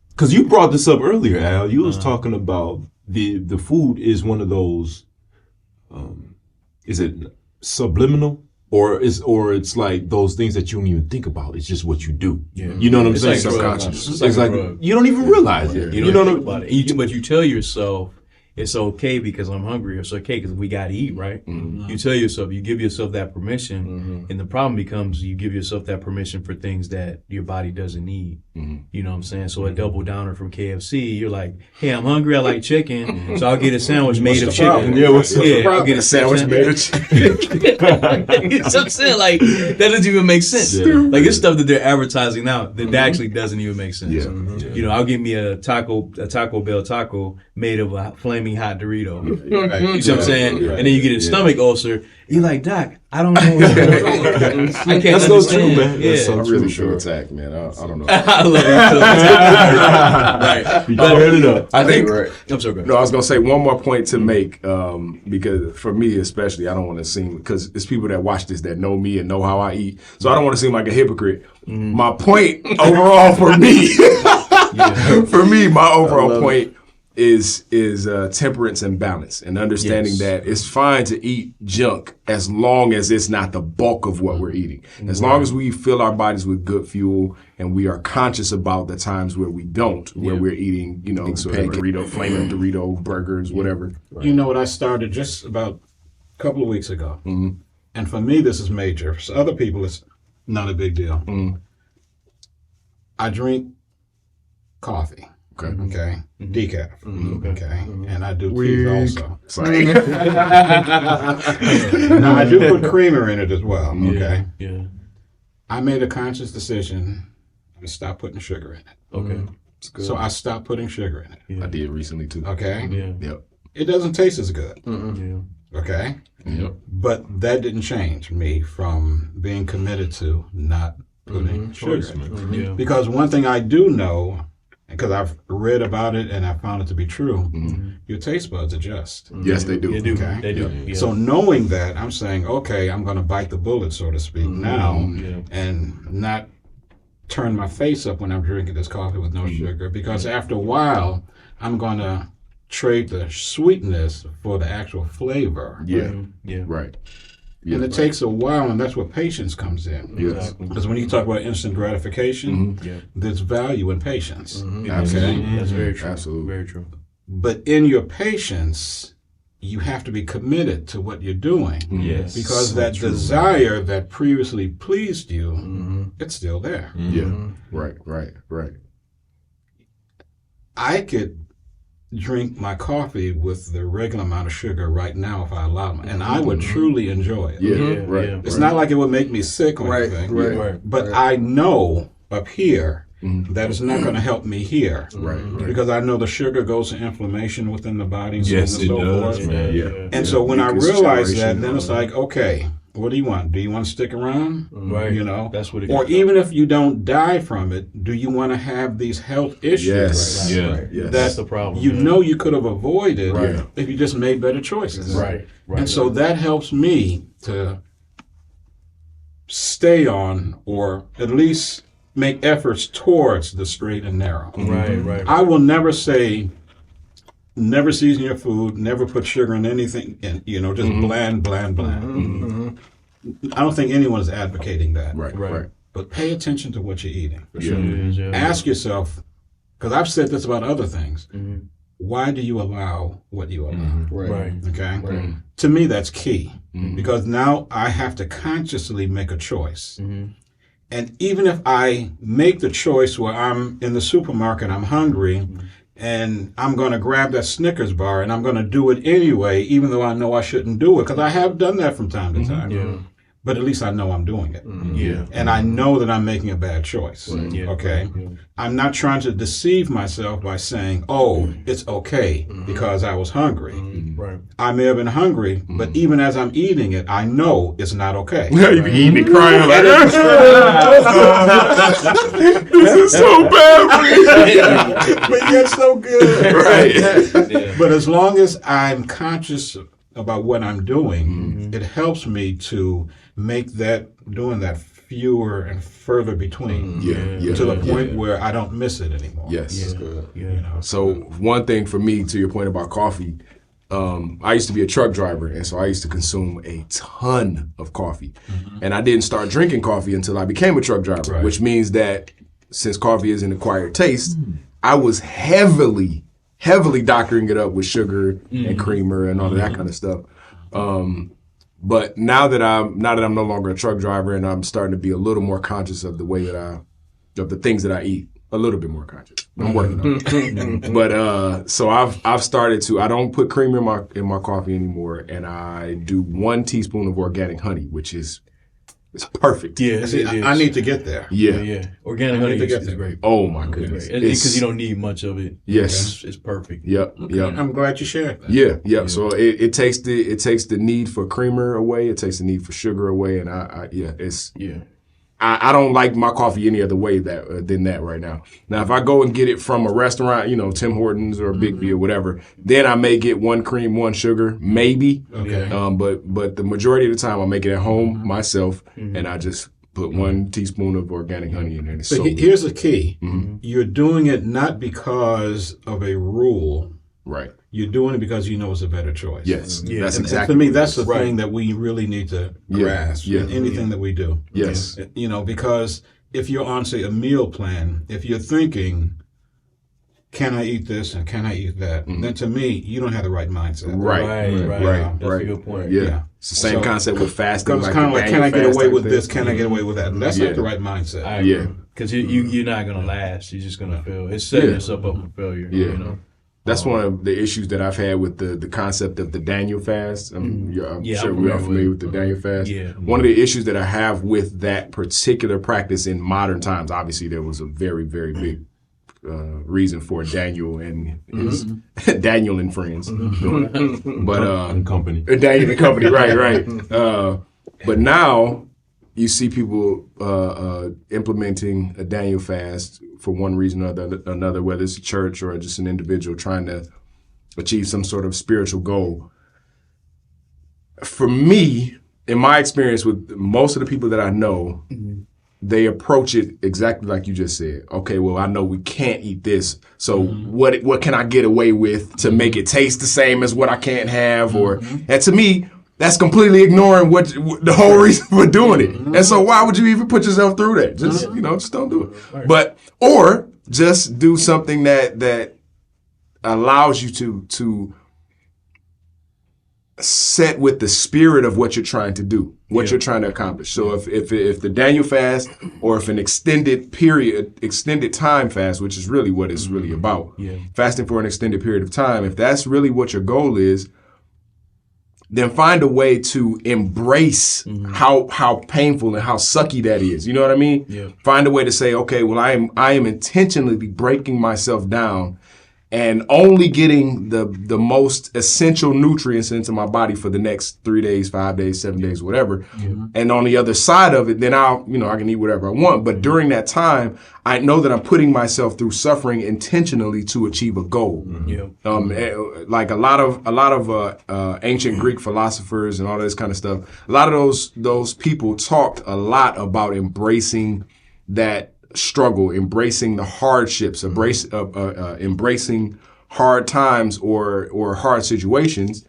because you brought this up earlier, Al, you was talking about the food is one of those, is it subliminal? Or it's like those things that you don't even think about. It's just what you do. Yeah. You know what I'm saying?
Like
subconscious. It's like you don't even realize it.
You don't think about it. But you tell yourself it's okay because I'm hungry. It's okay because we got to eat, right? Mm-hmm. You tell yourself, you give yourself that permission, and the problem becomes you give yourself that permission for things that your body doesn't need. Mm-hmm. You know what I'm saying? So a double downer from KFC, you're like, hey, I'm hungry. I like chicken, so I'll get a sandwich made of chicken. I'll get a sandwich made of chicken. You know what I'm saying? Like, that doesn't even make sense. Yeah. Like, it's stuff that they're advertising now that actually doesn't even make sense. Yeah. Mm-hmm. You know, I'll give me a Taco Bell taco made of a flaming hot Dorito. Right. You see what I'm saying? Right. And then you get a stomach ulcer. You're like, Doc, I don't know. I can't
That's so true, man.
Yeah. That's so I'm really sure attack, man. I don't know.
I love you. Right.
You heard it up.
I think.
Right.
I'm so good.
No, I was gonna say one more point to make, because for me especially, I don't want to seem, because it's people that watch this that know me and know how I eat, so I don't want to seem like a hypocrite. Mm. My point overall for me, my overall point is temperance and balance, and understanding that it's fine to eat junk as long as it's not the bulk of what we're eating. As long as we fill our bodies with good fuel and we are conscious about the times where we don't, where we're eating, Dorito, flaming Dorito burgers, whatever.
Right. You know what I started just about a couple of weeks ago, and for me this is major. For other people it's not a big deal. I drink coffee. Okay. Decaf. Okay. And I do teas also. Sorry. Now I do put creamer in it as well. Okay.
Yeah.
I made a conscious decision to stop putting sugar in it.
Okay.
So I stopped putting sugar in it.
Yeah. I did recently too.
Okay.
Yeah.
Yep.
It doesn't taste as good.
Yeah.
Okay.
Yep.
But that didn't change me from being committed to not putting sugar in it. Because one thing I do know, because I've read about it and I found it to be true, your taste buds adjust.
Yes, they do.
They do.
Okay?
They do. Yeah.
So knowing that, I'm saying, okay, I'm going to bite the bullet, so to speak, now, and not turn my face up when I'm drinking this coffee with no sugar, because after a while, I'm going to trade the sweetness for the actual flavor.
Yeah. Right. Yeah,
and it takes a while, and that's where patience comes in.
Yes.
Because when you talk about instant gratification, there's value in patience.
Absolutely.
That's very true.
Absolutely.
Very true.
But in your patience, you have to be committed to what you're doing.
Yes.
Because so that desire that previously pleased you, it's still there.
Yeah. Right.
I could drink my coffee with the regular amount of sugar right now if I allowed it, and I would truly enjoy it.
Right.
It's not like it would make me sick or anything.
Right.
But I know up here that it's not going to help me here.
Right.
Because I know the sugar goes to inflammation within the body and
Yes,
so on and so
does,
forth.
man.
Yeah.
And so when I realize that, then it's like, okay, what do you want? Do you want to stick around?
Right.
You know?
That's what it
or
is.
even if you don't die from it, do you want to have these health issues?
Yes.
Yeah.
Yes.
That's the problem.
You know you could have avoided
Right.
if you just made better choices.
Right.
And so that helps me to stay on, or at least make efforts towards the straight and narrow.
Right.
I will never say, never season your food, never put sugar in anything, and just bland. I don't think anyone is advocating that.
Right.
But pay attention to what you're eating.
For sure.
Ask yourself, because I've said this about other things. why do you allow what you allow?
Right.
Okay? To me, that's key because now I have to consciously make a choice. And even if I make the choice where I'm in the supermarket, I'm hungry, and I'm going to grab that Snickers bar and I'm going to do it anyway, even though I know I shouldn't do it, because I have done that from time to time. But at least I know I'm doing it. And I know that I'm making a bad choice. Okay? I'm not trying to deceive myself by saying, oh, it's okay because I was hungry. I may have been hungry, but even as I'm eating it, I know it's not okay.
You be eating it crying like, this is so bad.
But yet so good.
Right.
But as long as I'm conscious about what I'm doing, it helps me to make doing that fewer and further between to the point where I don't miss it anymore.
Yes.
You know,
So one thing for me, to your point about coffee, I used to be a truck driver, and so I used to consume a ton of coffee. And I didn't start drinking coffee until I became a truck driver, which means that since coffee is an acquired taste, I was heavily doctoring it up with sugar and creamer and all of that kind of stuff. But now that I'm no longer a truck driver, and I'm starting to be a little more conscious of the way that of the things that I eat, a little bit more conscious. I'm working on it. But so I've started to. I don't put cream in my coffee anymore, and I do 1 teaspoon of organic honey, which is it's perfect.
Yeah,
see, I need to get there.
Yeah.
Organic honey is great.
Oh my goodness,
because you don't need much of it.
Yes,
it's perfect.
Yep.
I'm glad you shared that.
Yeah. So it takes the need for creamer away. It takes the need for sugar away, and I don't like my coffee any other way than that right now. Now, if I go and get it from a restaurant, Tim Hortons or Big B or whatever, then I may get 1 cream, 1 sugar, maybe.
Okay.
But the majority of the time I make it at home myself, and I just put 1 teaspoon of organic honey in there. It's so
here's the key. You're doing it not because of a rule.
Right.
You're doing it because you know it's a better choice.
Yes.
Yeah.
That's
and
exactly.
for me, that's the thing that we really need to grasp in anything that we do.
Yes.
Because if you're on, say, a meal plan, if you're thinking, can I eat this and can I eat that? Then to me, you don't have the right mindset.
Right. That's a good point.
Yeah. It's the same concept with fasting.
Because it's kind of like, can I get away with this? Can I get away with that? And that's not the right mindset.
Because you're not going to last. You're just going to fail. It's setting yourself up for failure.
Yeah. That's one of the issues that I've had with the concept of the Daniel fast. I'm sure we are familiar with the Daniel fast. One of the issues that I have with that particular practice in modern times, obviously there was a very, very big reason for Daniel and his Daniel and friends, but
and company.
Daniel and company, right. But now you see people implementing a Daniel fast for one reason or another, whether it's a church or just an individual trying to achieve some sort of spiritual goal. For me, in my experience with most of the people that I know, they approach it exactly like you just said. Okay, well, I know we can't eat this, so what can I get away with to make it taste the same as what I can't have? And to me, that's completely ignoring what the whole reason for doing it. And so why would you even put yourself through that? Just, just don't do it. But, or just do something that allows you to set with the spirit of what you're trying to do, what you're trying to accomplish. So if the Daniel fast, or if an extended time fast, which is really what it's really about, fasting for an extended period of time, if that's really what your goal is, then find a way to embrace how painful and how sucky that is. You know what I mean?
Yeah.
Find a way to say, okay, well, I am intentionally breaking myself down and only getting the most essential nutrients into my body for the next 3 days, 5 days, 7 days, whatever. And on the other side of it, then I can eat whatever I want. But during that time, I know that I'm putting myself through suffering intentionally to achieve a goal. Like a lot of ancient Greek philosophers and all this kind of stuff. A lot of those people talked a lot about embracing that struggle, embracing the hardships, embracing hard times or hard situations,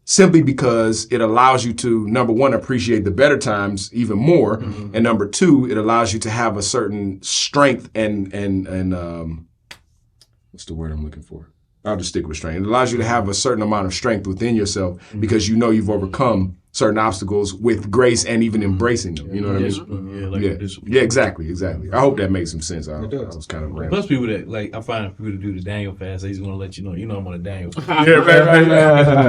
simply because it allows you to, number one, appreciate the better times even more, and number two, it allows you to have a certain strength and what's the word I'm looking for? I'll just stick with strength. It allows you to have a certain amount of strength within yourself because you know you've overcome certain obstacles with grace and even embracing them. You know what I mean? Yeah, exactly. I hope that makes some sense. I was kind of rambling.
Plus people that, like, I find people to do the Daniel fast, he's going to let you know I'm on a Daniel fast.
Yeah, right.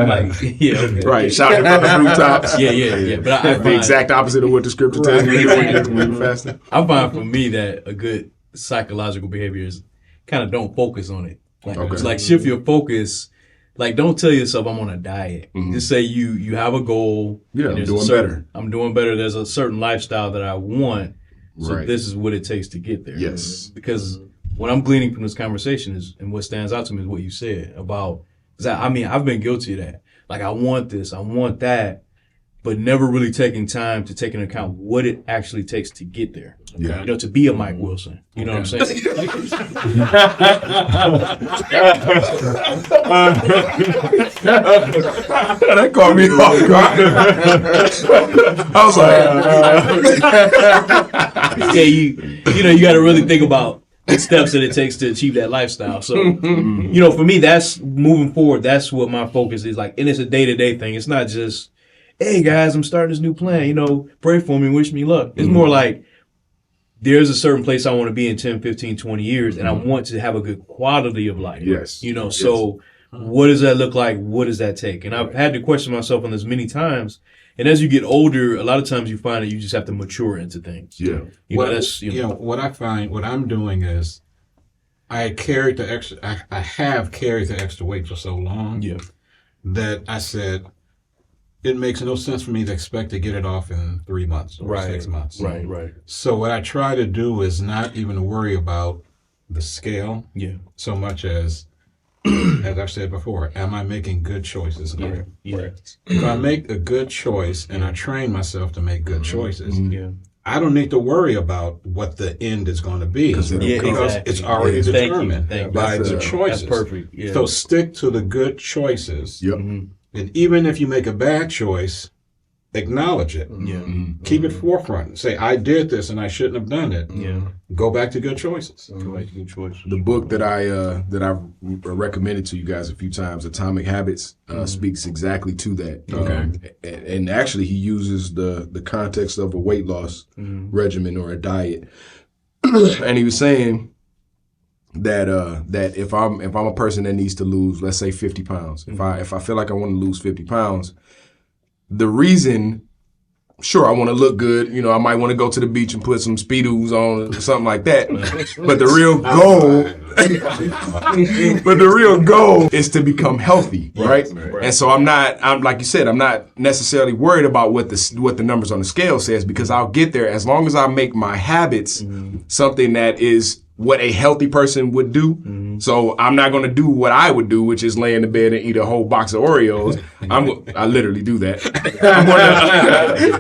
Like, yeah, okay.
Right, shouting from the rooftops.
Yeah. But I
the exact opposite of what the scripture tells you when you're fasting.
I find for me that a good psychological behavior is kind of don't focus on it. Like, it's like shift your focus. Like, don't tell yourself I'm on a diet. Just say you have a goal.
Yeah, I'm doing better.
I'm doing better. There's a certain lifestyle that I want. So this is what it takes to get there.
Yes.
Because what I'm gleaning from this conversation is, and what stands out to me is what you said about, I've been guilty of that. Like, I want this, I want that, but never really taking time to take into account what it actually takes to get there.
Yeah.
You know, to be a Mike Wilson. You know what I'm saying?
That caught me off guard. I was like,
yeah, you got to really think about the steps that it takes to achieve that lifestyle. So, you know, for me, that's moving forward. That's what my focus is like. And it's a day-to-day thing. It's not just, hey guys, I'm starting this new plan, you know, pray for me, wish me luck. It's more like, there's a certain place I want to be in 10, 15, 20 years, and I want to have a good quality of life.
Yes.
You know, so what does that look like? What does that take? And I've had to question myself on this many times. And as you get older, a lot of times you find that you just have to mature into things.
Yeah.
What I find, what I'm doing is I have carried the extra weight for so long that I said, it makes no sense for me to expect to get it off in 3 months or 6 months.
Right.
So what I try to do is not even worry about the scale so much as I've said before, am I making good choices?
Yeah.
If I make a good choice and I train myself to make good choices, I don't need to worry about what the end is going to be because it's already determined by the choices.
That's perfect. Yeah.
So stick to the good choices.
Yep.
And even if you make a bad choice, acknowledge it.
Yeah.
Keep it forefront. Say, I did this and I shouldn't have done it.
Yeah.
Go back to good choices.
Go back to good choices.
The book that I recommended to you guys a few times, Atomic Habits, speaks exactly to that.
Okay.
And actually, he uses the context of a weight loss regimen or a diet, and he was saying that if I'm a person that needs to lose, let's say 50 pounds, if I feel like I want to lose 50 pounds, the reason, sure, I want to look good, you know, I might want to go to the beach and put some Speedos on or something like that. But the real goal is to become healthy, right? And so I'm like you said, I'm not necessarily worried about what the numbers on the scale says, because I'll get there as long as I make my habits something that is what a healthy person would do. So I'm not going to do what I would do, which is lay in the bed and eat a whole box of Oreos. I literally do that.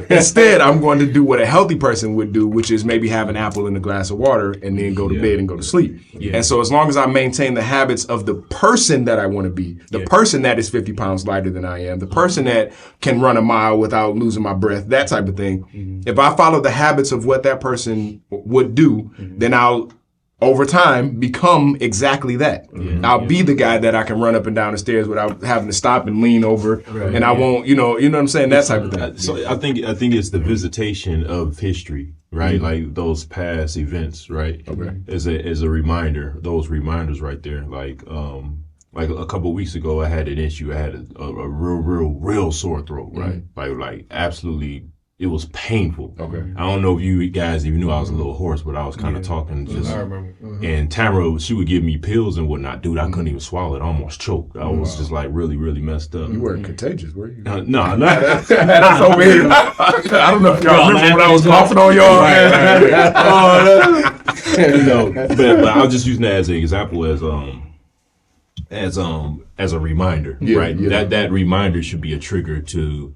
Instead, I'm going to do what a healthy person would do, which is maybe have an apple and a glass of water and then go to bed and go to sleep. Yeah. And so as long as I maintain the habits of the person that I want to be, the person that is 50 pounds lighter than I am, the person that can run a mile without losing my breath, that type of thing. If I follow the habits of what that person would do, then I'll over time become exactly that. I'll be the guy that I can run up and down the stairs without having to stop and lean over, and I won't, you know what I'm saying, that type of thing.
So I think it's the visitation of history, right? Like those past events, right? Okay. As a reminder, those reminders right there. Like a couple of weeks ago, I had an issue. I had a real sore throat, right? Like absolutely. It was painful. Okay. I don't know if you guys even knew I was a little hoarse, but I was kind of talking just. I remember. And Tamara, she would give me pills and whatnot. Dude, I couldn't even swallow it. I almost choked. I was just like really, really messed up.
You weren't contagious, were you?
No.
That's over here. I don't know if y'all remember when I was coughing on y'all.
But I was just using that as an example as a reminder, right? Yeah. That reminder should be a trigger to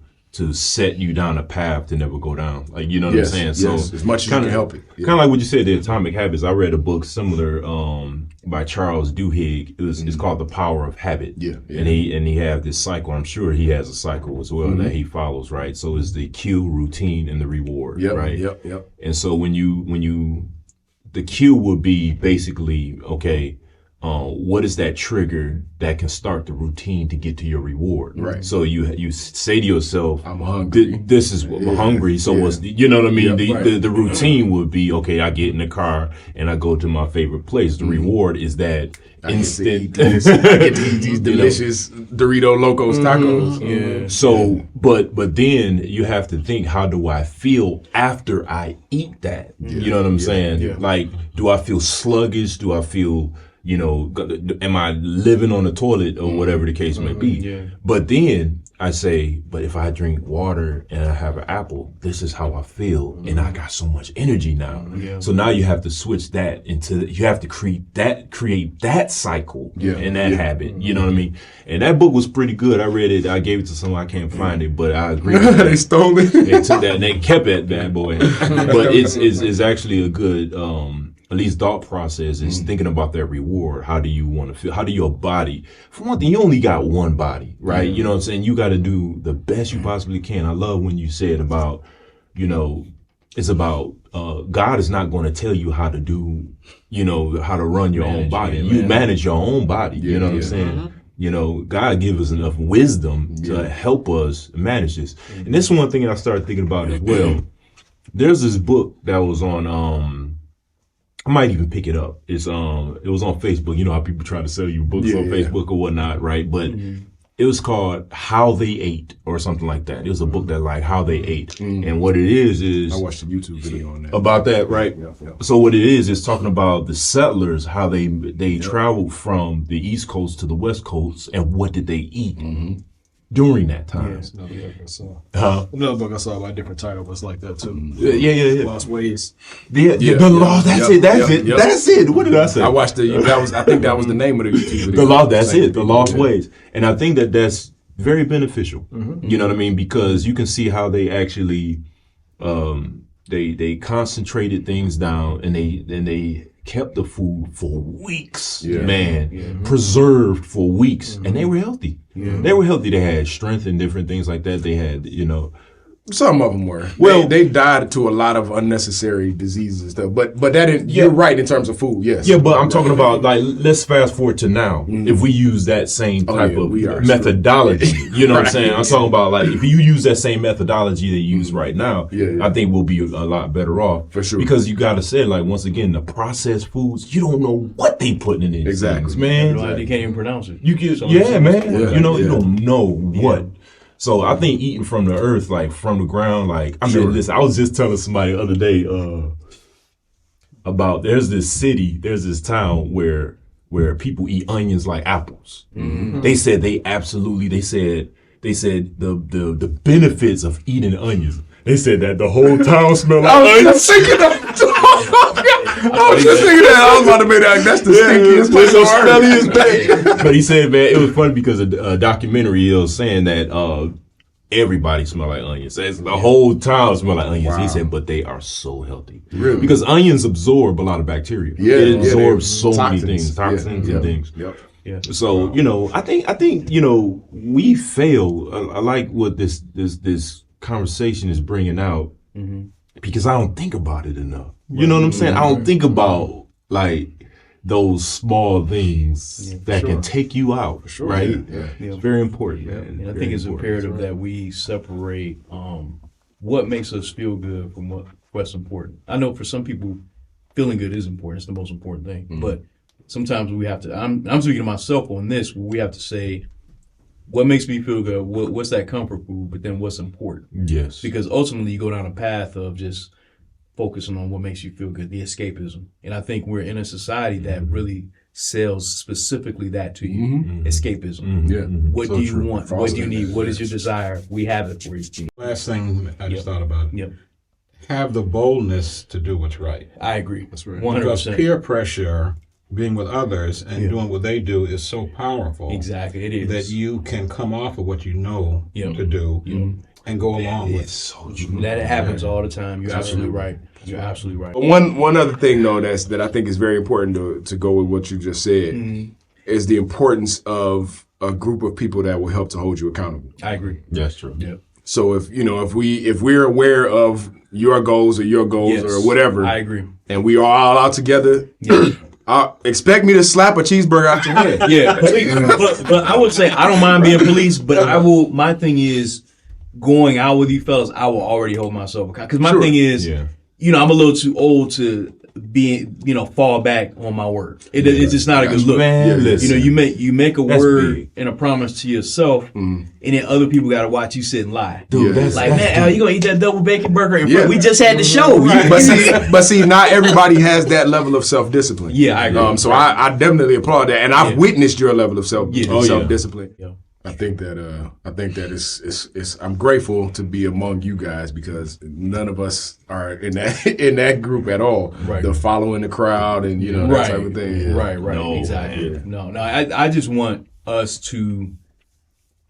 set you down a path to never go down. Like, you know what I'm saying? So
as much as you can help it.
Kind of like what you said, the Atomic Habits. I read a book similar by Charles Duhigg. It's called The Power of Habit. Yeah. And he have this cycle. I'm sure he has a cycle as well that he follows, right? So it's the cue, routine, and the reward, right? Yep. And so when you the cue would be basically, okay, what is that trigger that can start the routine to get to your reward?
Right.
So you say to yourself,
I'm hungry.
This is what I'm hungry. So what's you know what I mean? The routine would be, okay, I get in the car and I go to my favorite place. The reward is that instant.
I get to eat these delicious Dorito Locos tacos.
Yeah. So, but then you have to think, how do I feel after I eat that? You know what I'm saying?
Yeah.
Like, do I feel sluggish? Do I feel, am I living on the toilet or whatever the case may be?
Yeah.
But then I say, but if I drink water and I have an apple, this is how I feel. And I got so much energy now.
Yeah.
So now you have to switch that you have to create that cycle and that habit. You know what I mean? And that book was pretty good. I read it. I gave it to someone. I can't find it, but I agree.
They stole it.
They took that and they kept it, bad boy. But it's actually a good, at least thought process is thinking about that reward. How do you want to feel? How do your body, for one thing, you only got one body, right? You know what I'm saying? You got to do the best you possibly can. I love when you said about, it's about, God is not going to tell you how to do, how to run your own body. You manage your own body. You know what I'm saying? God give us enough wisdom to help us manage this. And this is one thing I started thinking about as well. There's this book that was on, I might even pick it up. It was on Facebook. You know how people try to sell you books on Facebook or whatnot, right? But it was called How They Ate or something like that. It was a book that like how they ate. And what it is
I watched a YouTube video on that.
about that, right?
Yeah.
So what it is talking about the settlers, how they traveled from the East Coast to the West Coast, and what did they eat during that time.
Another book I saw. Another book I saw by a different title was like that too.
Yeah.
Lost Ways.
The law. That's it. What did I say?
I watched I think that was the name of the YouTube video.
The law. That's it. The Lost Ways. And I think that's very beneficial. You know what I mean? Because you can see how they actually, they concentrated things down and they kept the food for weeks, preserved for weeks, and they were healthy. They were healthy. They had strength and different things like that. They had,
Some of them were.
Well,
they died to a lot of unnecessary diseases and stuff. But that you're right in terms of food. Yes.
Yeah, but I'm talking about like let's fast forward to now. If we use that same type of methodology, you know what I'm saying? I'm talking about like if you use that same methodology they use right now, I think we'll be a lot better off
for sure.
Because you got to say like once again the processed foods, you don't know what they putting in these things, man.
You can't even pronounce it.
You can, man. You don't know what. So I think eating from the earth, like from the ground, like I mean, listen, I was just telling somebody the other day about there's this town where people eat onions like apples. They said they said the benefits of eating onions. They said that the whole town smelled like onions.
I was just thinking that. I was about to make that. That's the stinkiest place on earth.
But he said, man, it was funny because a documentary was saying that everybody smell like onions. The whole town smell like onions. Wow. He said, but they are so healthy. Really? Because onions absorb a lot of bacteria. Yeah, it absorbs so many things, toxins and things.
Yep.
Yeah. So I think we fail. I like what this conversation is bringing out because I don't think about it enough. You know what I'm saying? I don't think about like those small things that can take you out, right? Yeah. It's very important, man.
And I think it's imperative that we separate what makes us feel good from what's important. I know for some people, feeling good is important. It's the most important thing. But sometimes we have to, I'm speaking to myself on this, where we have to say, what makes me feel good? What's that comfort food? But then what's important?
Yes.
Because ultimately you go down a path of just focusing on what makes you feel good, the escapism. And I think we're in a society that really sells specifically that to you, escapism.
Yeah.
What do you want? What do you need? What is your desire? We have it for you.
Last thing I just thought about. Have the boldness to do what's right.
I agree. That's right. 100%.
Because peer pressure, being with others and doing what they do is so powerful.
Exactly, it is.
That you can come off of what you know to do and go along with it.
So true.
That happens all the time. You're absolutely right. You're absolutely right.
One other thing though that I think is very important to go with what you just said is the importance of a group of people that will help to hold you accountable.
I agree.
That's true.
Yeah.
So if we're aware of your goals or whatever,
I agree.
and we are all out together, expect me to slap a cheeseburger out your head.
Yeah, but I would say I don't mind being police, but I will. My thing is going out with you fellas. I will already hold myself accountable because my thing is, you know, I'm a little too old to be, you know, fall back on my word. It's just not a good look.
Man,
you know, you make a word and a promise to yourself, and then other people got to watch you sit and lie.
Dude, that's
like, man, Al, you gonna eat that double bacon burger in front? We just had the show.
But see, not everybody has that level of self-discipline.
Yeah, I agree.
So I definitely applaud that, and I've witnessed your level of self-discipline.
Yeah.
I think that is I'm grateful to be among you guys because none of us are in that group at all.
Right.
The following the crowd and that type of thing. Yeah.
Right.
No,
Exactly.
man.
No. I just want us to,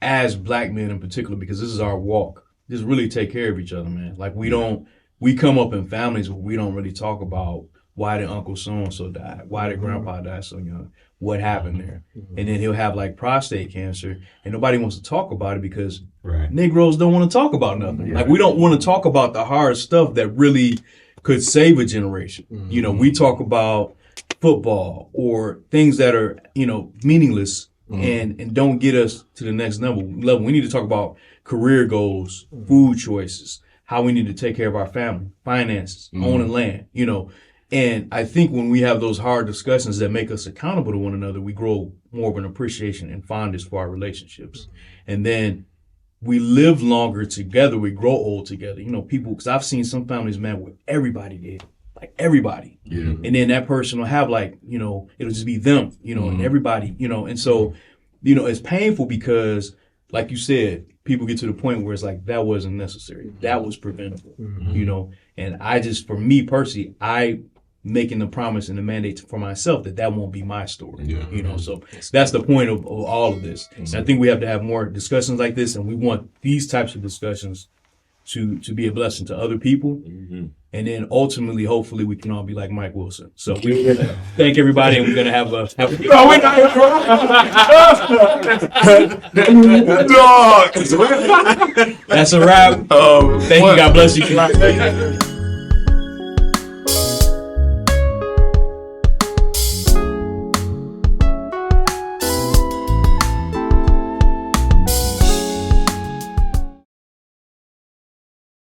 as black men in particular, because this is our walk, just really take care of each other, man. Like we come up in families where we don't really talk about why did Uncle so-and-so die? Why did Grandpa die so young? What happened there? And then he'll have like prostate cancer and nobody wants to talk about it because Negroes don't want to talk about nothing. Like we don't want to talk about the hard stuff that really could save a generation. You know, we talk about football or things that are, you know, meaningless and don't get us to the next level. We need to talk about career goals, food choices, how we need to take care of our family, finances, owning land, you know. And I think when we have those hard discussions that make us accountable to one another, we grow more of an appreciation and fondness for our relationships. And then we live longer together. We grow old together. You know, people, because I've seen some families, man, where everybody did. Like everybody. Yeah. And then that person will have like, you know, it'll just be them, you know, and everybody, you know. And so, you know, it's painful because, like you said, people get to the point where it's like, that wasn't necessary. That was preventable, you know. And I just, for me personally, I making the promise and the mandate for myself that won't be my story, you know. So that's the point of all of this. And I think we have to have more discussions like this, and we want these types of discussions to be a blessing to other people. And then ultimately, hopefully, we can all be like Mike Wilson. So we're going to thank everybody, and we're going to have a
No, we're not.
That's a wrap. Thank you. God bless you.